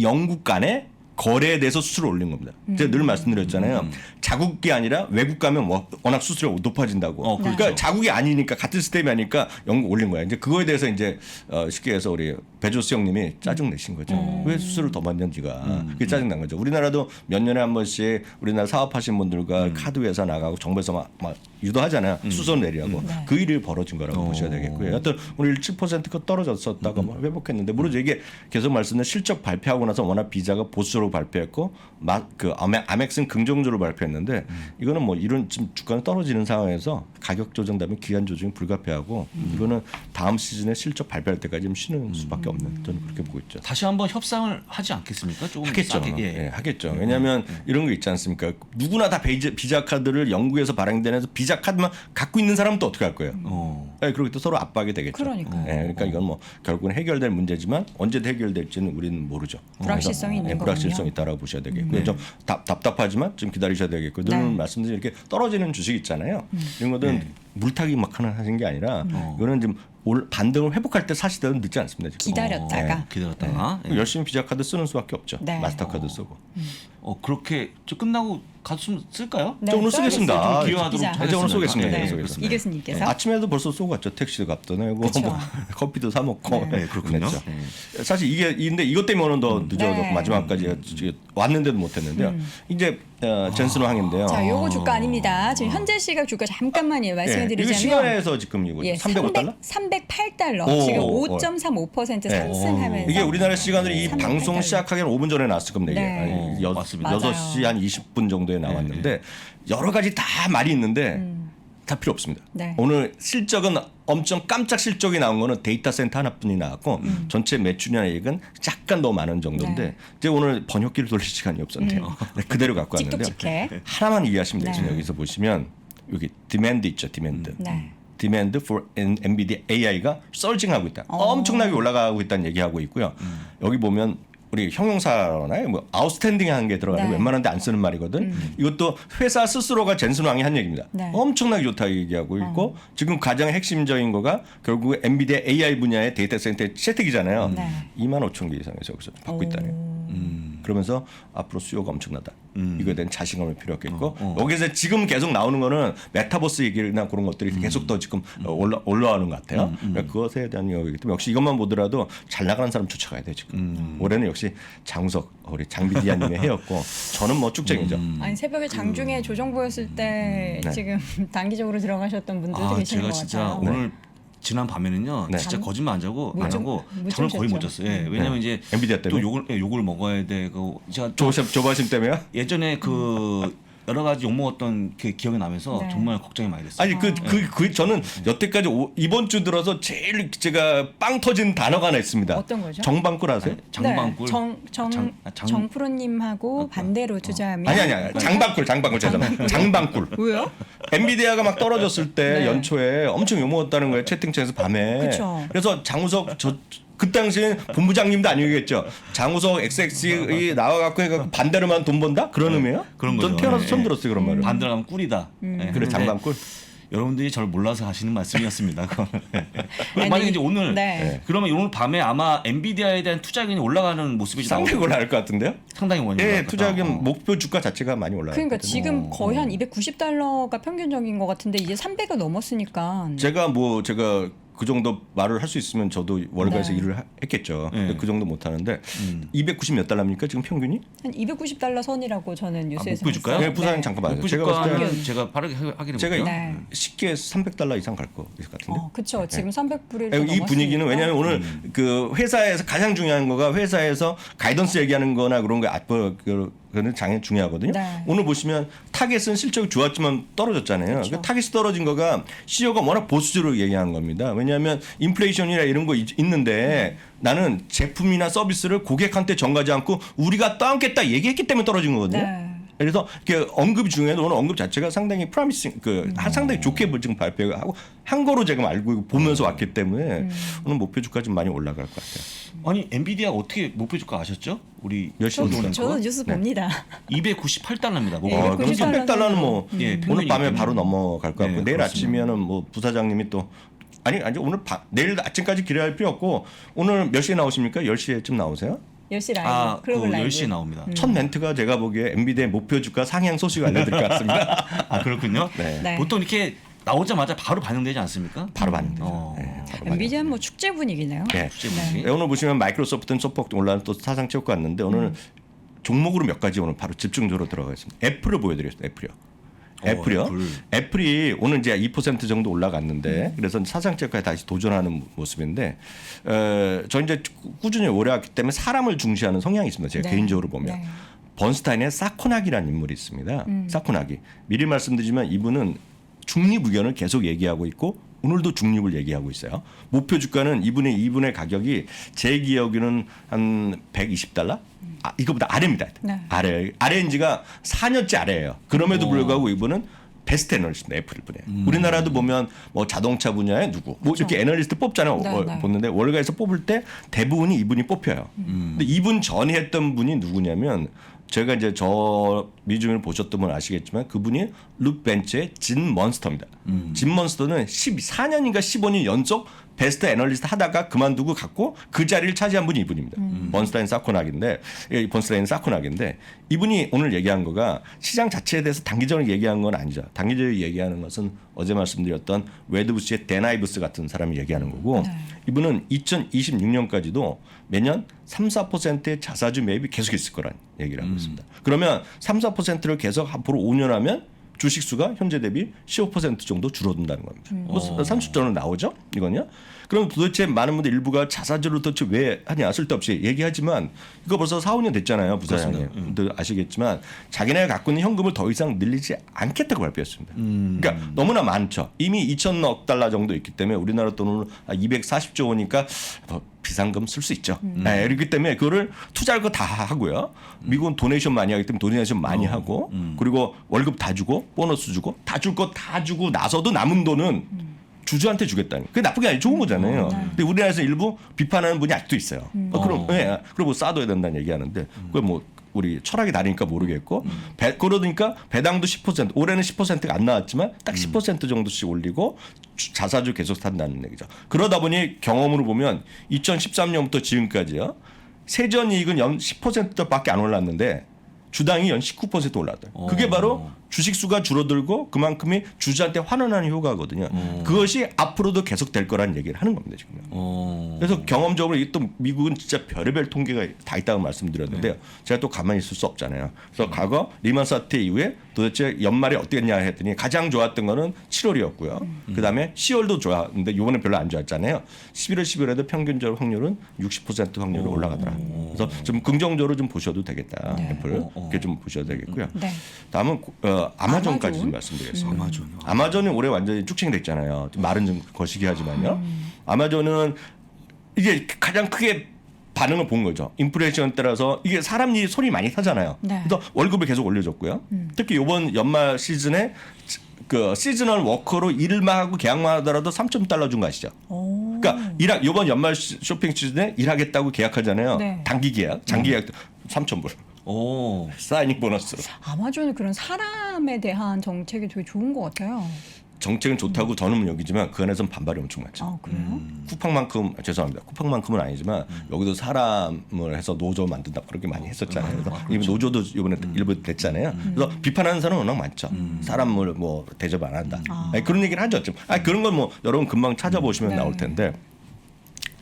영국 간에 거래에 대해서 수수료를 올린 겁니다. 제가 늘 말씀드렸잖아요. 자국이 아니라 외국 가면 워낙 수수료가 높아진다고. 그러니까 자국이 아니니까 같은 시스템이 아니니까 영국 올린 거예요. 이제 그거에 대해서 이제 쉽게 해서 우리 베조스 형님이 짜증 내신 거죠. 왜 수수료를 더 받는지가. 그게 짜증 난 거죠. 우리나라도 몇 년에 한 번씩 우리나라 사업하시는 분들과 카드 회사 나가고 정부에서 막 유도하잖아요. 수수료 내리라고. 그 일이 벌어진 거라고 보셔야 되겠고요. 하여튼 오늘 7%가 떨어졌었다가 뭐 회복했는데 모르죠. 이게 계속 말씀드린 실적 발표하고 나서 워낙 비자가 보수로 발표했고 그 아멕스는 긍정적으로 발표했는데 이거는 뭐 이런 지금 주가는 떨어지는 상황에서 가격 조정 다음에 기간 조정이 불가피하고 이거는 다음 시즌에 실적 발표할 때까지 좀 쉬는 수밖에 없는 저는 그렇게 보고 있죠. 다시 한번 협상을 하지 않겠습니까? 조금 하겠죠. 싸게, 예, 하겠죠. 왜냐하면 이런 거 있지 않습니까? 누구나 다 비자 카드를 영국에서 발행되는 비자 카드만 갖고 있는 사람은 또 어떻게 할 거예요? 예, 그렇게 또 서로 압박이 되겠죠. 그러니까요. 예, 그러니까 이건 뭐 결국은 해결될 문제지만 언제 해결될지는 우리는 모르죠. 불확실성이 있는 불확실성이 있다라고 보셔야 되겠고요. 좀 답답하지만 좀 기다리셔야 되겠고요. 늘 말씀드린 이렇게 떨어지는 주식 있잖아요. 이런 것들은 물타기 막 하는 게 아니라 이거는 좀 반등을 회복할 때 사시더라도 늦지 않습니다. 지금. 기다렸다가. 기다렸다가 열심히 비자 카드 쓰는 수밖에 없죠. 네. 마스터카드 쓰고. 그렇게 저 끝나고 가서 쓸까요? 네, 저 오늘 쓰겠습니다. 좀 기여하도록 비자. 하겠습니다. 오늘 쏘겠습니다. 네, 네, 그렇습니다. 이 교수님께서 아침에도 벌써 쏘고 갔죠. 택시도 값도 내고 그쵸. 뭐 커피도 사 먹고. 네, 그렇군요. 그랬죠. 네. 사실 근데 이것 때문에는 더 늦어졌고 네. 마지막까지 왔는데도 못했는데요. 이제 젠슨 황인데요. 자, 요거 주가 아닙니다. 지금 현재 시각 주가 잠깐만 말씀해 이거 드리자면 시간에서 지금 이거 305달러? 308달러. 오, 지금 오, 5.35% 네. 상승하면서 이게 우리나라 시간으로 이 308달러. 방송 시작하기는 5분 전에 나왔을 겁니다. 이게. 네. 아니, 맞습니다. 맞아요. 6시 한 20분 정도에 나왔는데 여러 가지 다 말이 있는데 다 필요 없습니다. 네. 오늘 실적은 엄청 깜짝 실적이 나온 거는 데이터 센터 하나뿐이 나왔고 전체 매출이나 이익은 약간 더 많은 정도인데 네. 이제 오늘 번역기를 돌릴 시간이 없었네요. 네, 그대로 갖고 왔는데요. 찍찍해. 하나만 이해하시면 네. 되죠. 여기서 보시면 여기 디맨드 있죠. 디맨드. 네. 디맨드 for NVIDIA AI가 서징하고 있다. 엄청나게 올라가고 있다는 얘기하고 있고요. 여기 보면 우리 형용사나 뭐 아웃스탠딩한 게 들어가는 네. 웬만한 데 안 쓰는 말이거든. 이것도 회사 스스로가 젠슨 왕이 한 얘기입니다. 네. 엄청나게 좋다 얘기하고 있고 지금 가장 핵심적인 거가 결국 엔비디아 AI 분야의 데이터 센터의 채택이잖아요. 네. 2만 5천 개 이상에서 여기서 받고 있다네요. 그러면서 앞으로 수요가 엄청나다. 이거에 대한 자신감을 필요했겠고 여기서 지금 계속 나오는 거는 메타버스 얘기나 그런 것들이 계속 더 지금 올라오는 것 같아요. 그러니까 그것에 대한 이야기이기 때문에 역시 이것만 보더라도 잘 나가는 사람 쫓아가야 돼 지금. 올해는 역시 장우석 우리 장비디아님의 해였고 저는 뭐 쭉쟁이죠. 아니 새벽에 장중에 조정 보였을 때 네. 지금 단기적으로 들어가셨던 분들도 계시는 제가 것 진짜 같아요. 오늘 지난 밤에는요. 네. 진짜 거짓말 안 자고 못 안 좀- 하고 못 잠을 거의 못 주무셨죠? 잤어요. 예, 왜냐면 이제 엔비디아 때문에? 또 욕을 먹어야 되고 제가 또 조바심 때문에요? 예전에 그 여러 가지 욕 먹었던 그 기억이 나면서 네. 정말 걱정이 많이 됐어요. 아니 저는 여태까지 이번 주 들어서 제일 제가 빵 터진 단어가 하나 있습니다. 어떤 거죠? 정방꿀 아세요? 장방꿀. 네. 정프로님하고 반대로 투자하면 아니 장방꿀 죄송합니다. 장방꿀. 왜요? 엔비디아가 막 떨어졌을 때 네. 연초에 엄청 욕먹었다는 거예요. 채팅창에서 밤에. 그쵸. 그래서 장우석 그 당시엔 본부장님도 아니겠죠. 장우석 XX이 나와갖고 해갖고 반대로만 돈 번다? 그런 의미예요? 그런 전 거죠. 태어나서 예. 처음 들었어요 그런 말을. 반대로 가면 꿀이다. 예, 그래 근데 장방꿀. 여러분들이 저를 몰라서 하시는 말씀이었습니다. 그거는. 아니, 만약에 이제 오늘 네. 그러면 오늘 밤에 아마 엔비디아에 대한 투자 의견이 올라가는 모습이 상당히 올라갈 것 같은데요? 상당히 많이 예, 올라갈 투자 것 의견 같다. 목표 주가 자체가 많이 올라갈 그러니까 것 같아요. 지금 거의 한 290달러가 평균적인 것 같은데 이제 300을 넘었으니까 제가 그 정도 말을 할 수 있으면 저도 월가에서 네. 일을 했겠죠. 네. 근데 그 정도 못 하는데 290 몇 달러입니까 지금 평균이? 한 290달러 선이라고 저는 뉴스에서 목표 주가요? 봤어요. 네, 부사님 네. 잠깐 봐요. 목표 제가 봤을 때는 주가는 제가 빠르게 확인해 제가 볼게요. 네. 쉽게 300달러 이상 갈 것 같은데. 그렇죠. 지금 300불을 이 분위기는 왜냐하면 오늘 그 회사에서 가장 중요한 거가 회사에서 가이던스 얘기하는 거나 그런 거 그거는 당연히 중요하거든요. 네. 오늘 보시면 타겟은 실적이 좋았지만 떨어졌잖아요. 그렇죠. 그러니까 타겟이 떨어진 거가 CEO가 워낙 보수적으로 얘기한 겁니다. 왜냐하면 인플레이션이나 이런 거 있는데 나는 제품이나 서비스를 고객한테 전가지 않고 우리가 떠안겠다 얘기했기 때문에 떨어진 거거든요. 네. 그래서 이렇게 언급이 중요해도 오늘 언급 자체가 상당히 프라미싱 상당히 좋게 지금 발표하고 한 거로 제가 알고 보면서 왔기 때문에 오늘 목표 주가 좀 많이 올라갈 것 같아요. 아니 엔비디아가 어떻게 목표 주가 아셨죠? 우리 몇 시에 오는 저도 뉴스 봅니다. 298달러입니다. 네, 그럼 300달러는 뭐 예, 오늘 평균이기 밤에 때문에. 바로 넘어갈 것 같고 네, 내일 그렇습니다. 아침이면은 뭐 부사장님이 또 아니 오늘 내일 아침까지 기대할 필요 없고 오늘 몇 시에 나오십니까? 10시에쯤 나오세요? 10시 라이브. 아, 그 글로벌 라이브. 10시에 나옵니다. 첫 멘트가 제가 보기에 엔비디아의 목표 주가 상향 소식 알려드릴 것 같습니다. 아 그렇군요. 네. 네. 보통 이렇게 나오자마자 바로 반영되지 않습니까? 바로 반응되죠. 어. 네, 바로 엔비디아 뭐 축제 분위기네요. 네. 축제 분위기. 네, 오늘 보시면 마이크로소프트는 소폭 올라는 또 사상 최고가 왔는데 오늘 종목으로 몇 가지 오늘 바로 집중적으로 들어가겠습니다. 애플을 보여드리겠습니다. 애플이요. 애플이 오늘 이제 2% 정도 올라갔는데 그래서 사상 최고에 다시 도전하는 모습인데 저 이제 꾸준히 오래 왔기 때문에 사람을 중시하는 성향이 있습니다. 제가 네. 개인적으로 보면. 네. 번스타인의 사코나기라는 인물이 있습니다. 사코나기. 미리 말씀드리지만 이분은 중립 의견을 계속 얘기하고 있고 오늘도 중립을 얘기하고 있어요. 목표 주가는 이분의 가격이 제 기억에는 한 120달러? 이거보다 아래입니다. 네. 아래인 지가 4년째 아래예요. 그럼에도 불구하고 이분은 베스트 애널리스트입니다. 애플 분에. 우리나라도 보면 뭐 자동차 분야에 누구 뭐 이렇게 애널리스트 뽑잖아요. 네, 네. 뽑는데 월가에서 뽑을 때 대부분이 이분이 뽑혀요. 근데 이분 전에 했던 분이 누구냐면 제가 이제 저 미중을 보셨던 분 아시겠지만 그분이 룩 벤츠의 진 몬스터입니다. 진 몬스터는 14년인가 15년 연속 베스트 애널리스트 하다가 그만두고 갔고 그 자리를 차지한 분이 이분입니다. 번스타인 사코낙인데 이분이 오늘 얘기한 거가 시장 자체에 대해서 단기적으로 얘기한 건 아니죠. 단기적으로 얘기하는 것은 어제 말씀드렸던 웨드부시의 데나이브스 같은 사람이 얘기하는 거고 이분은 2026년까지도 매년 3-4%의 자사주 매입이 계속 있을 거라는 얘기를 하고 있습니다. 그러면 3-4%를 계속 앞으로 5년 하면 주식수가 현재 대비 15% 정도 줄어든다는 겁니다. 뭐 30조는 나오죠? 이건요. 그럼 도대체 많은 분들 일부가 자사주를 도대체 왜 하냐 쓸데없이 얘기하지만 이거 벌써 4-5년 됐잖아요. 부사장님. 아시겠지만 자기네가 갖고 있는 현금을 더 이상 늘리지 않겠다고 발표했습니다. 그러니까 너무나 많죠. 이미 2천억 달러 정도 있기 때문에 우리나라 돈으로 240조 원이니까 비상금 쓸 수 있죠. 그렇기 때문에 그거를 투자할 거 다 하고요. 미국은 도네이션 많이 하기 때문에 도네이션 많이 하고 그리고 월급 다 주고 보너스 주고 다 줄 거 다 주고 나서도 남은 돈은 주주한테 주겠다는. 그게 나쁜 게 아니고 좋은 거잖아요. 근데 우리나라에서 일부 비판하는 분이 아직도 있어요. 그럼 그리고 쌓아둬야 된다는 얘기하는데 그걸 뭐 우리 철학이 다르니까 모르겠고 그러니까 배당도 10% 올해는 10%가 안 나왔지만 딱 10% 정도씩 올리고 자사주 계속 산다는 얘기죠. 그러다 보니 경험으로 보면 2013년부터 지금까지요. 세전이익은 연 10%밖에 안 올랐는데 주당이 연 19% 올랐다. 그게 바로 주식수가 줄어들고 그만큼이 주주한테 환원하는 효과거든요. 그것이 앞으로도 계속 될 거라는 얘기를 하는 겁니다. 지금. 그래서 경험적으로 또 미국은 진짜 별의별 통계가 다 있다고 말씀드렸는데요. 제가 또 가만히 있을 수 없잖아요. 그래서 과거 리만 사태 이후에 도대체 연말에 어떻게 했냐 했더니 가장 좋았던 거는 7월이었고요. 그다음에 10월도 좋았는데 이번에 별로 안 좋았잖아요. 11월, 12월에도 평균적으로 확률은 60% 확률로 올라가더라. 그래서 좀 긍정적으로 좀 보셔도 되겠다. 애플 그렇게 좀 보셔도 되겠고요. 다음은 아마존까지 좀 말씀드리겠습니다. 아마존은 올해 완전히 쭉칭됐잖아요. 말은 좀 거시기 하지만요. 아마존은 이게 가장 크게 반응을 본 거죠. 인플레이션 따라서 이게 사람이 손이 많이 타잖아요. 그래서 월급을 계속 올려줬고요. 특히 이번 연말 시즌에 그 시즈널 워커로 일만 하고 계약만 하더라도 $3,000 준 거 아시죠? 그러니까 이번 연말 쇼핑 시즌에 일하겠다고 계약하잖아요. 단기 계약, 장기 계약 $3,000. 사이닝 보너스로. 아마존은 그런 사람에 대한 정책이 되게 좋은 것 같아요. 정책은 좋다고 저는 여기지만 그 안에서는 반발이 엄청 많죠. 그래요? 쿠팡만큼 죄송합니다. 쿠팡만큼은 아니지만 여기도 사람을 해서 노조 만든다 그렇게 많이 했었잖아요. 그래서 이번 노조도 이번에 일부 됐잖아요. 그래서 비판하는 사람은 워낙 많죠. 사람을 뭐 대접 안 한다. 아니, 그런 얘기를 하죠. 그런 건 뭐 여러분 금방 찾아보시면 나올 텐데.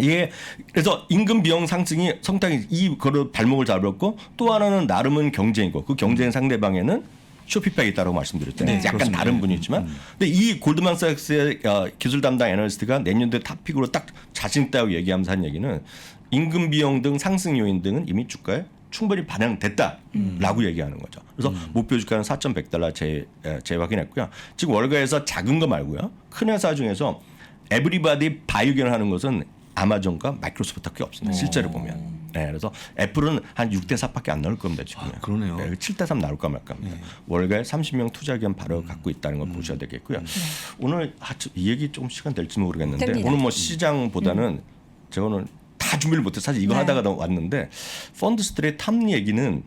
예, 그래서 임금 비용 상승이 상당히 이거를 발목을 잡았고 또 하나는 나름은 경쟁이고 그 경쟁 상대방에는 쇼피파이 있다고 말씀드렸잖아요. 약간 그렇습니다. 다른 분이지만, 근데 이 골드만삭스의 기술 담당 애널리스트가 내년도에 탑픽으로 딱 자신 있다고 얘기하면서 한 얘기는 임금 비용 등 상승 요인 등은 이미 주가에 충분히 반영됐다라고 얘기하는 거죠. 그래서 목표 주가는 $4,100 재확인했고요. 지금 월가에서 작은 거 말고요, 큰 회사 중에서 에브리바디 바이오견을 하는 것은 아마존과 마이크로소프트밖에 없습니다. 실제로 보면. 네, 그래서 애플은 한 6대4밖에 안 나올 겁니다. 지금. 그러네요. 7대3 나올까 말까 합니다. 월가에 30명 투자 기관 바로 갖고 있다는 걸 보셔야 되겠고요. 오늘 이 얘기 조금 시간 될지 모르겠는데 됩니다. 오늘 뭐 시장보다는 제가 오늘 다 준비를 못해 사실 이거 하다가 왔는데 펀드스들의 탐 얘기는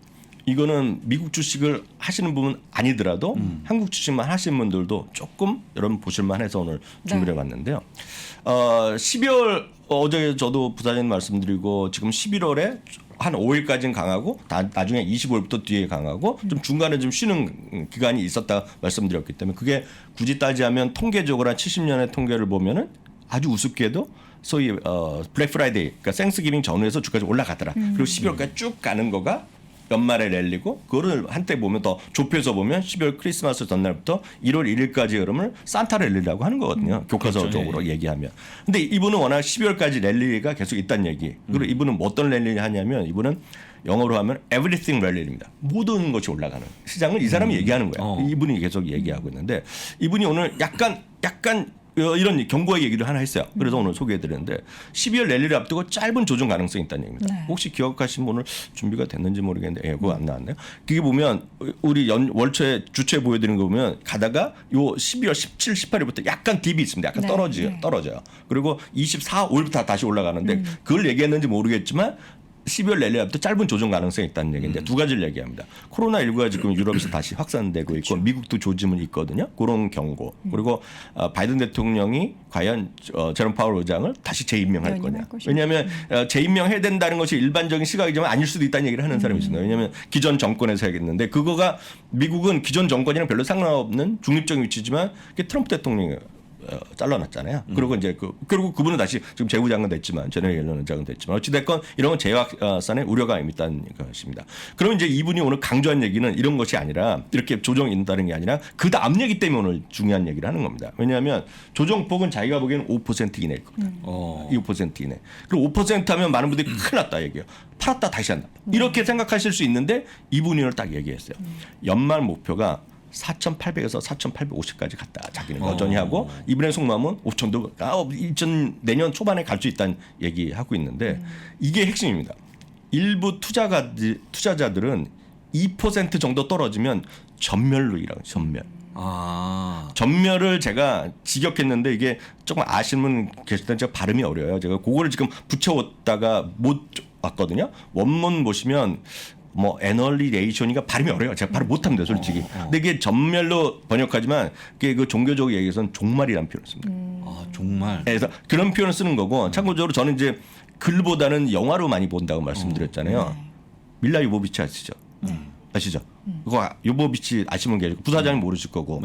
이거는 미국 주식을 하시는 분은 아니더라도 한국 주식만 하시는 분들도 조금 여러분 보실만 해서 오늘 준비를 해봤는데요. 12월 어제 저도 부사장님 말씀드리고 지금 11월에 한 5일까지는 강하고 나중에 25일부터 뒤에 강하고 좀 중간에 좀 쉬는 기간이 있었다 말씀드렸기 때문에 그게 굳이 따지자면 통계적으로 한 70년의 통계를 보면은 아주 우습게도 소위 블랙 프라이데이 그러니까 생스기빙 전후에서 주가가 올라가더라. 그리고 12월까지 쭉 가는 거가 연말에 랠리고 그거를 한때 보면 더 좁혀서 보면 12월 크리스마스 전날부터 1월 1일까지 여름을 산타 랠리라고 하는 거거든요. 교과서적으로 얘기하면. 근데 이분은 워낙 12월까지 랠리가 계속 있다는 얘기. 그리고 이분은 어떤 랠리를 하냐면 이분은 영어로 하면 everything 랠리입니다. 모든 것이 올라가는 시장을 이 사람이 얘기하는 거예요. 이분이 계속 얘기하고 있는데 이분이 오늘 약간 이런 경고의 얘기를 하나 했어요. 그래서 오늘 소개해드렸는데 12월 랠리를 앞두고 짧은 조정 가능성이 있다는 얘기입니다. 혹시 기억하신 분은 준비가 됐는지 모르겠는데 그거 안 나왔네요. 그게 보면 우리 월초에 주초에 보여드리는 거 보면 가다가 요 12월 17, 18일부터 약간 딥이 있습니다. 약간 떨어져요. 그리고 24, 5일부터 다시 올라가는데 그걸 얘기했는지 모르겠지만 12월 내려부터 짧은 조정 가능성이 있다는 얘기인데 두 가지를 얘기합니다. 코로나19가 지금 유럽에서 다시 확산되고 있고 미국도 조짐은 있거든요. 그런 경고. 그리고 바이든 대통령이 과연 제롬 파월 의장을 다시 재임명할 거냐. 왜냐하면 재임명해야 된다는 것이 일반적인 시각이지만 아닐 수도 있다는 얘기를 하는 사람이 있습니다. 왜냐하면 기존 정권에서 해야겠는데 그거가 미국은 기존 정권이랑 별로 상관없는 중립적인 위치지만 그게 트럼프 대통령이 잘라놨잖아요. 그리고 이제 그리고 그분은 다시 지금 재무장관 됐지만 제너럴 옐런 의장은 됐지만 어찌됐건 이런 건 재확산의 우려가 있다는 것입니다. 그럼 이제 이분이 오늘 강조한 얘기는 이런 것이 아니라 이렇게 조정이 있다는 게 아니라 그 다음 얘기 때문에 오늘 중요한 얘기를 하는 겁니다. 왜냐하면 조정폭은 자기가 보기에는 5% 이내일 겁니다. 2% 이내. 그리고 5% 하면 많은 분들이 큰일 났다 얘기해요. 팔았다 다시 한다. 이렇게 생각하실 수 있는데 이분이 오늘 딱 얘기했어요. 연말 목표가 4,800에서 4,850까지 갔다 자기는 여전히 하고 이번에 속마음은 5,000도 내년 초반에 갈 수 있다는 얘기하고 있는데 이게 핵심입니다. 일부 투자자들은 2% 정도 떨어지면 전멸로 일하고 전멸. 전멸을 제가 직역했는데 이게 조금 아시는 계실 때 제가 발음이 어려워요. 제가 그거를 지금 붙여왔다가 못 왔거든요. 원문 보시면 뭐 애널리레이션이가 발음이 어려워요. 제가 발음 못합니다, 솔직히. 근데 이게 전멸로 번역하지만 그게 그 종교적 얘기에서는 종말이라는 표현을 씁니다. 종말. 그래서 그런 표현을 쓰는 거고 참고적으로 저는 이제 글보다는 영화로 많이 본다고 말씀드렸잖아요. 밀라 요보비치 아시죠? 아시죠? 그거 요보비치 아시면 계시고 부사장이 모르실 거고.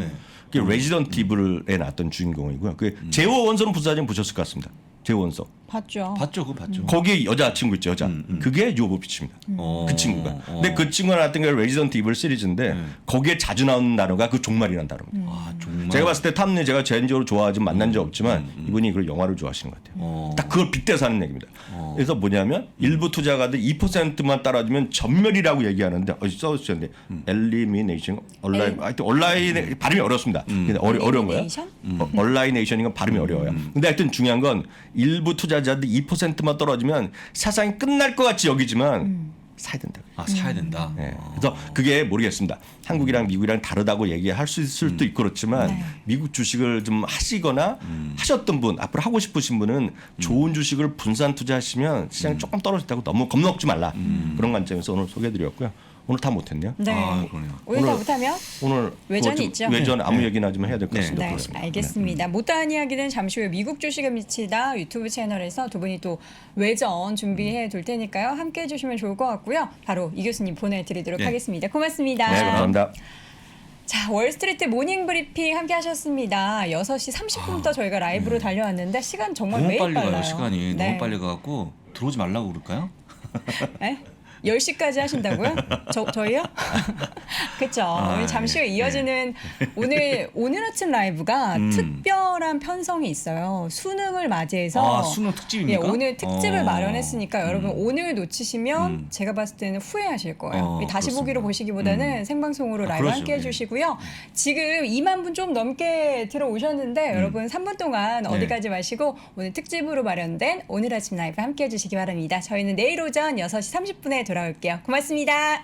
그게 레지던트 이블에 나왔던 주인공이고요. 그 제호 원서는 부사장 보셨을 것 같습니다. 제호 원서. 봤죠. 그거 봤죠. 거기에 여자 친구 있죠, 여자. 그게 요보비치입니다. 그 친구가. 근데 그 친구가 나왔던 게 레지던트 이블 시리즈인데 거기에 자주 나오는 단어가 그 종말이라는 단어입니다. 종말. 제가 봤을 때 탐내 제가 개인적으로 좋아하지 만난 적 없지만 이분이 그걸 영화를 좋아하시는 것 같아요. 딱 그걸 빗대서 하는 얘기입니다. 그래서 뭐냐면 일부 투자가들 2%만 따라주면 전멸이라고 얘기하는데 써주셨는데 엘리미네이션 하여튼 온라인 발음이 어렵습니다. 근데 어려운 거예요. 온라이네이션인 발음이 어려워요. 근데 하여튼 중요한 건 일부 투자자들 2%만 떨어지면 세상이 끝날 것 같이 여기지만 사야 된다. 사야 된다. 네. 그래서 그게 모르겠습니다. 한국이랑 미국이랑 다르다고 얘기할 수 있을 수도 있고 그렇지만 미국 주식을 좀 하시거나 하셨던 분 앞으로 하고 싶으신 분은 좋은 주식을 분산 투자하시면 시장이 조금 떨어졌다고 너무 겁먹지 말라. 그런 관점에서 오늘 소개해드렸고요. 오늘 다 못했네요. 네. 그러네요. 오늘 다 못하면 오늘 외전이 있죠. 외전 아무 얘기나 좀 해야 될 것 같습니다. 네, 알겠습니다. 못다한 이야기는 잠시 후에 미국 주식에 미치다 유튜브 채널에서 두 분이 또 외전 준비해 둘 테니까요. 함께해 주시면 좋을 것 같고요. 바로 이 교수님 보내드리도록 하겠습니다. 고맙습니다. 네, 감사합니다. 자, 월스트리트 모닝 브리핑 함께 하셨습니다. 6시 30분부터 저희가 라이브로 달려왔는데 시간 정말 너무 매일 빨리 빨라요. 가요. 시간이 네. 너무 빨리 가갖고 들어오지 말라고 그럴까요? 네? 10시까지 하신다고요? 저희요? 그렇죠. 오늘 잠시 후에 이어지는 오늘 아침 라이브가 특별한 편성이 있어요. 수능을 맞이해서 수능 특집입니까? 오늘 특집을 마련했으니까 여러분 오늘 놓치시면 제가 봤을 때는 후회하실 거예요. 다시 그렇습니다. 보기로 보시기보다는 생방송으로 라이브 그렇죠. 함께 해주시고요. 지금 2만 분 좀 넘게 들어오셨는데 여러분 3분 동안 어디 가지 마시고 오늘 특집으로 마련된 오늘 아침 라이브 함께 해주시기 바랍니다. 저희는 내일 오전 6시 30분에 돌아올게요. 고맙습니다.